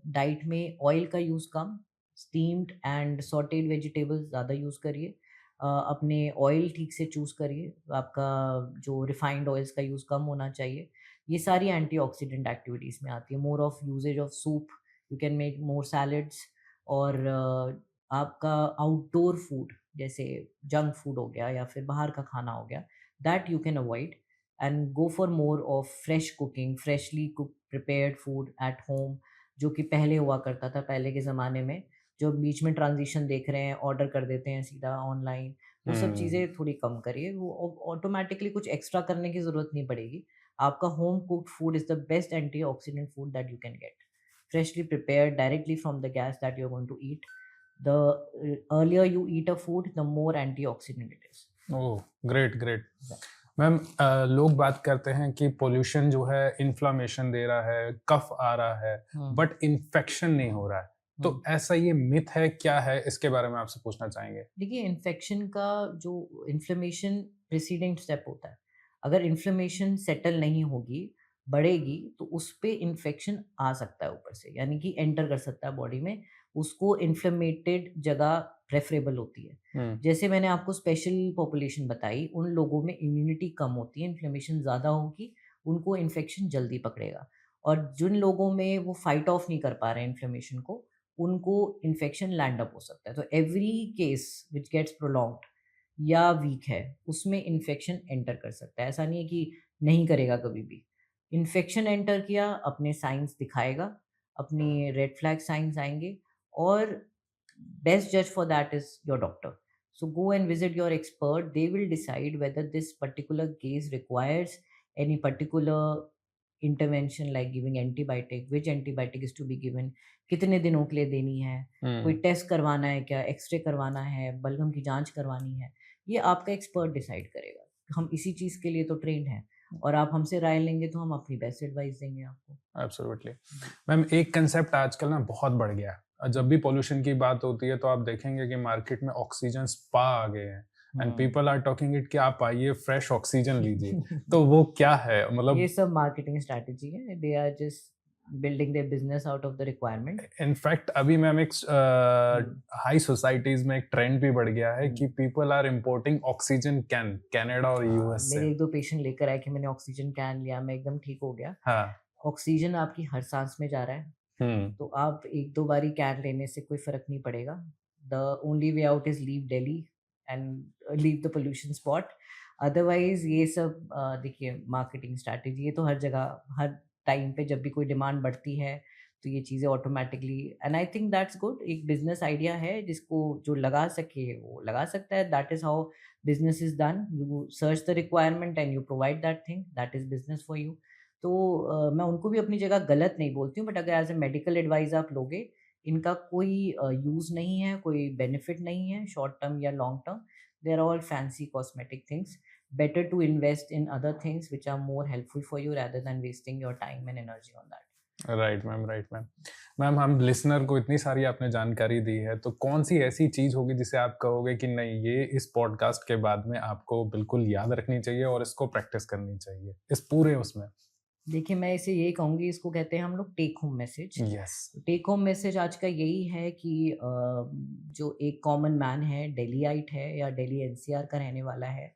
Speaker 1: डाइट में ऑयल का use come, steamed and sautéed vegetables ज़्यादा यूज़ करिए। अपने ऑयल ठीक से चूज़ करिए, आपका जो रिफाइंड ऑयल्स का यूज़ कम होना चाहिए। ये सारी एंटीऑक्सीडेंट एक्टिविटीज़ में आती है। More of usage of soup, you can make more salads, और आपका आउटडोर फूड जैसे जंक फूड हो गया या फिर बाहर का खाना हो गया, that you can avoid and go for more of fresh cooking, freshly cook prepared food at home, जो कि पहले हुआ करता था, पहले के ज़माने में। जो बीच में ट्रांजिशन देख रहे हैं, ऑर्डर कर देते हैं सीधा ऑनलाइन, वो सब चीज़ें थोड़ी कम करिए। वो ऑटोमेटिकली कुछ एक्स्ट्रा करने की ज़रूरत नहीं पड़ेगी। आपका home cooked food is the best antioxidant food that you can get, freshly prepared directly from the gas that you're going to eat. The earlier you eat a food, the more antioxidant it is.
Speaker 2: Oh! Great, great. Ma'am लोग बात करते हैं कि पोल्यूशन जो है इन्फ्लेमेशन दे रहा है, कफ आ रहा है, बट इन्फेक्शन नहीं हो रहा है। तो ऐसा ये मिथ है, क्या है? इसके बारे में आपसे पूछना चाहेंगे।
Speaker 1: देखिए, इन्फेक्शन का जो इन्फ्लेमेशन प्रीसीडिंग स्टेप होता है, अगर इन्फ्लेमेशन सेटल नहीं होगी, बढ़ेगी, तो उस पे इन्फेक्शन आ सकता है ऊपर से, यानी कि एंटर कर सकता है बॉडी में। उसको इन्फ्लेमेटेड जगह प्रेफरेबल होती है। जैसे मैंने आपको स्पेशल पॉपुलेशन बताई, उन लोगों में इम्यूनिटी कम होती है, इन्फ्लेमेशन ज़्यादा होगी, उनको इन्फेक्शन जल्दी पकड़ेगा। और जिन लोगों में वो फाइट ऑफ नहीं कर पा रहे हैं इन्फ्लेमेशन को, उनको इन्फेक्शन लैंड अप हो सकता है। तो every case which gets prolonged या वीक है, उसमें इन्फेक्शन एंटर कर सकता है। ऐसा नहीं है कि नहीं करेगा कभी भी। इन्फेक्शन एंटर किया, अपने साइंस दिखाएगा, अपनी रेड फ्लैग साइंस आएँगे, और बेस्ट जज for that is your doctor. So go and visit your expert. They will decide whether this particular case requires any particular intervention like giving antibiotic, which antibiotic is to be given, कितने दिनों के लिए देनी है, कोई टेस्ट करवाना है क्या, एक्सरे करवाना है, बलगम की जांच करवानी है, ये आपका एक्सपर्ट डिसाइड करेगा। हम इसी चीज़ के लिए तो ट्रेंड हैं, और आप हमसे राय लेंगे तो हम अपनी बेस्ट एडवाइस देंगे आपको।
Speaker 2: एब्सोल्युटली। मैम एक कंसेप्ट आजकल ना बहुत बढ़ गया है। जब भी पॉल्यूशन की बात होती है तो आप देखेंगे कि मार्केट में ऑक्सीजन स्पा आ गए हैं, and people are talking it कि आप आइए फ्रेश ऑक्सीजन लीजिए। तो वो क्या है? मतलब
Speaker 1: ये सब मार्केटिंग स्ट्रैटेजी है। They are just building their business out of the requirement.
Speaker 2: In fact अभी मैम एक हाई सोसाइटीज में एक ट्रेंड भी बढ़ गया है कि people are importing oxygen can Canada और यूएस से.
Speaker 1: मेरे एक दो पेशेंट लेकर आए कि मैंने ऑक्सीजन कैन लिया, मैं एकदम ठीक हो गया. हाँ. ऑक्सीजन आपकी हर सांस में जा रहा है, तो आप एक दो बारी कैन लेने से कोई फर्क नहीं पड़ेगा. The only way out is leave Delhi and leave the pollution spot. Otherwise ये सब देखिए मार्केटिंग स्ट्रैटेजी, ये तो हर जगह हर टाइम पे जब भी कोई डिमांड बढ़ती है तो ये चीज़ें automatically, and I think that's good. एक बिजनेस आइडिया है जिसको जो लगा सके वो लगा सकता है. That is how business is done. You search the requirement and you provide that thing, that is business for you. तो मैं उनको भी अपनी जगह गलत नहीं बोलती हूँ, बट अगर एज ए मेडिकल एडवाइस आप लोगे, इनका कोई यूज़ नहीं है, कोई बेनिफिट नहीं है शॉर्ट टर्म या long term. They are all fancy cosmetic things. Better to invest in other things which are more helpful for you rather than wasting your time and energy on that.
Speaker 2: Right ma'am, right ma'am. Ma'am हम लिसनर को इतनी सारी आपने जानकारी दी है, तो कौन सी ऐसी चीज़ होगी जिसे आप कहोगे कि नहीं ये इस पॉडकास्ट के बाद में आपको बिल्कुल याद रखनी चाहिए और इसको प्रैक्टिस करनी चाहिए इस पूरे उसमें?
Speaker 1: देखिए मैं इसे यही कहूँगी, इसको कहते हैं हम लोग take home message.
Speaker 2: Yes.
Speaker 1: Take home message आज का यही है कि जो एक कॉमन मैन है, दिल्लीइट है या दिल्ली एनसीआर का रहने वाला है,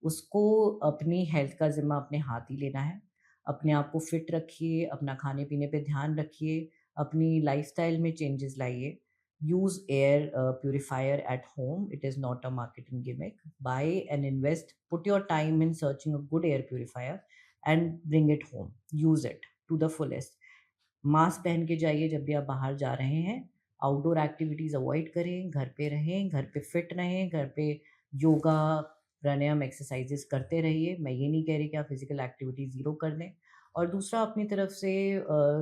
Speaker 1: उसको अपनी हेल्थ का ज़िम्मा अपने हाथ ही लेना है. अपने आप को फिट रखिए, अपना खाने पीने पे ध्यान रखिए, अपनी लाइफस्टाइल में चेंजेस लाइए. Use air purifier at home. It is not a marketing gimmick. Buy and invest, put your time in searching a good air purifier and bring it home. Use it to the fullest. Mask पहन के जाइए जब भी आप बाहर जा रहे हैं. आउटडोर एक्टिविटीज़ अवॉइड करें, घर पे रहें, घर पे फिट रहें, घर पे योगा प्राणायाम एक्सरसाइजेस करते रहिए. मैं ये नहीं कह रही कि आप फिजिकल एक्टिविटी ज़ीरो कर दें. और दूसरा अपनी तरफ से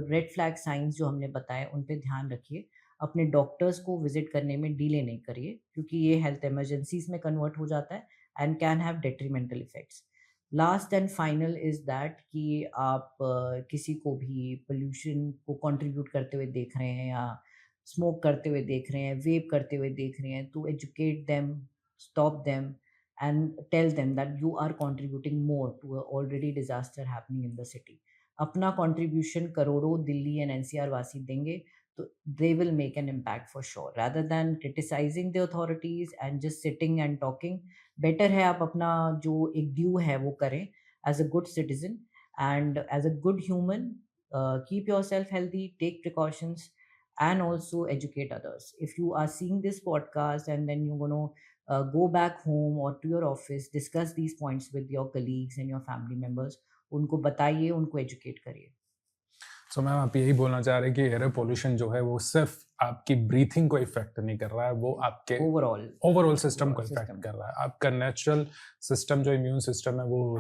Speaker 1: रेड फ्लैग साइंस जो हमने बताए उन पे ध्यान रखिए. अपने डॉक्टर्स को विजिट करने में डिले नहीं करिए, क्योंकि ये हेल्थ इमरजेंसीज में कन्वर्ट हो जाता है and can have detrimental effects. Last and final is that कि आप किसी को भी पोल्यूशन को कंट्रीब्यूट करते हुए देख रहे हैं या स्मोक करते हुए देख रहे हैं, वेप करते हुए देख रहे हैं, तो educate them, stop them and tell them that you are contributing more to a already disaster happening in the city. अपना contribution करोड़ों दिल्ली and NCR वासी देंगे तो they will make an impact for sure. Rather than criticizing the authorities and just sitting and talking, better है आप अपना जो एक due है वो करें as a good citizen and as a good human. Keep yourself healthy, take precautions and also educate others. If you are seeing this podcast and then you're going to go back home or to your office, discuss these points with your colleagues and your family members. उनको बताइए, उनको educate करिए.
Speaker 2: सो मैम आप यही बोलना चाह रहे हैं कि एयर पोल्यूशन जो है वो सिर्फ आपकी ब्रीथिंग को इफेक्ट नहीं कर रहा है, वो आपके ओवरऑल सिस्टम को इफेक्ट कर रहा है. आपका नेचुरल सिस्टम जो इम्यून सिस्टम है वो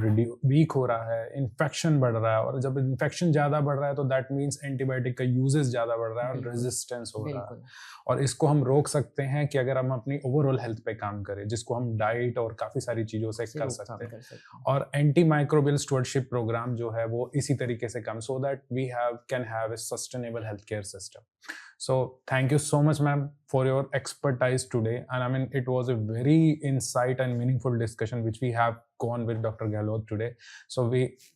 Speaker 2: वीक हो रहा है, इन्फेक्शन बढ़ रहा है, और जब इन्फेक्शन ज़्यादा बढ़ रहा है तो दैट मीन्स एंटीबायोटिक का यूजेस ज़्यादा बढ़ रहा है और रेजिस्टेंस हो रहा है. और इसको हम रोक सकते हैं कि अगर हम अपनी ओवरऑल हेल्थ पे काम करें, जिसको हम डाइट और काफ़ी सारी चीज़ों से कर सकते हैं. और एंटी माइक्रोबियल स्टुअर्डशिप प्रोग्राम जो है वो इसी तरीके से काम, so that we can have a sustainable healthcare system. So thank you so much ma'am for your expertise today, and I mean it was a very insight and meaningful discussion which we have gone with Dr. Gehlot today. So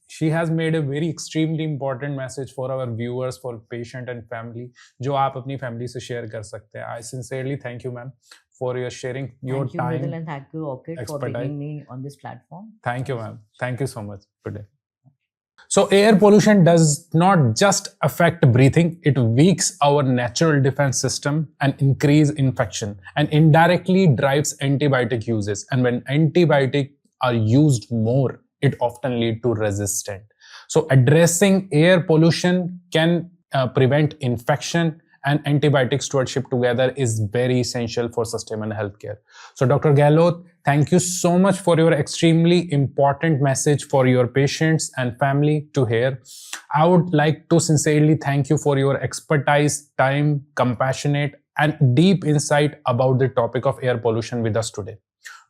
Speaker 2: she has made a very extremely important message for our viewers, for patient and family, जो आप अपनी family से share कर सकते हैं. I sincerely thank you ma'am for your sharing your time.
Speaker 1: Thank you Mridul, and thank you Orchid for bringing me on this platform.
Speaker 2: Thank you ma'am. Thank you so much today. So air pollution does not just affect breathing, it weakens our natural defense system and increase infection, and indirectly drives antibiotic uses. And when antibiotics are used more, it often leads to resistance. So addressing air pollution can prevent infection, and antibiotic stewardship together is very essential for sustainable healthcare. So Dr. Gehlot, thank you so much for your extremely important message for your patients and family to hear. I would like to sincerely thank you for your expertise, time, compassionate and deep insight about the topic of air pollution with us today.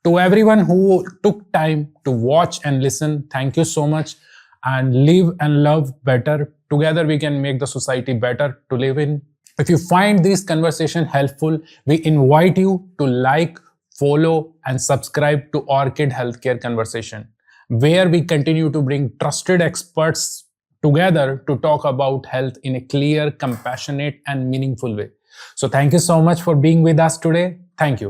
Speaker 2: To everyone who took time to watch and listen, thank you so much, and live and love better. Together we can make the society better to live in. If you find this conversation helpful, we invite you to like, follow and subscribe to Orchid Healthcare Conversation, where we continue to bring trusted experts together to talk about health in a clear, compassionate, and meaningful way. So thank you so much for being with us today. Thank you.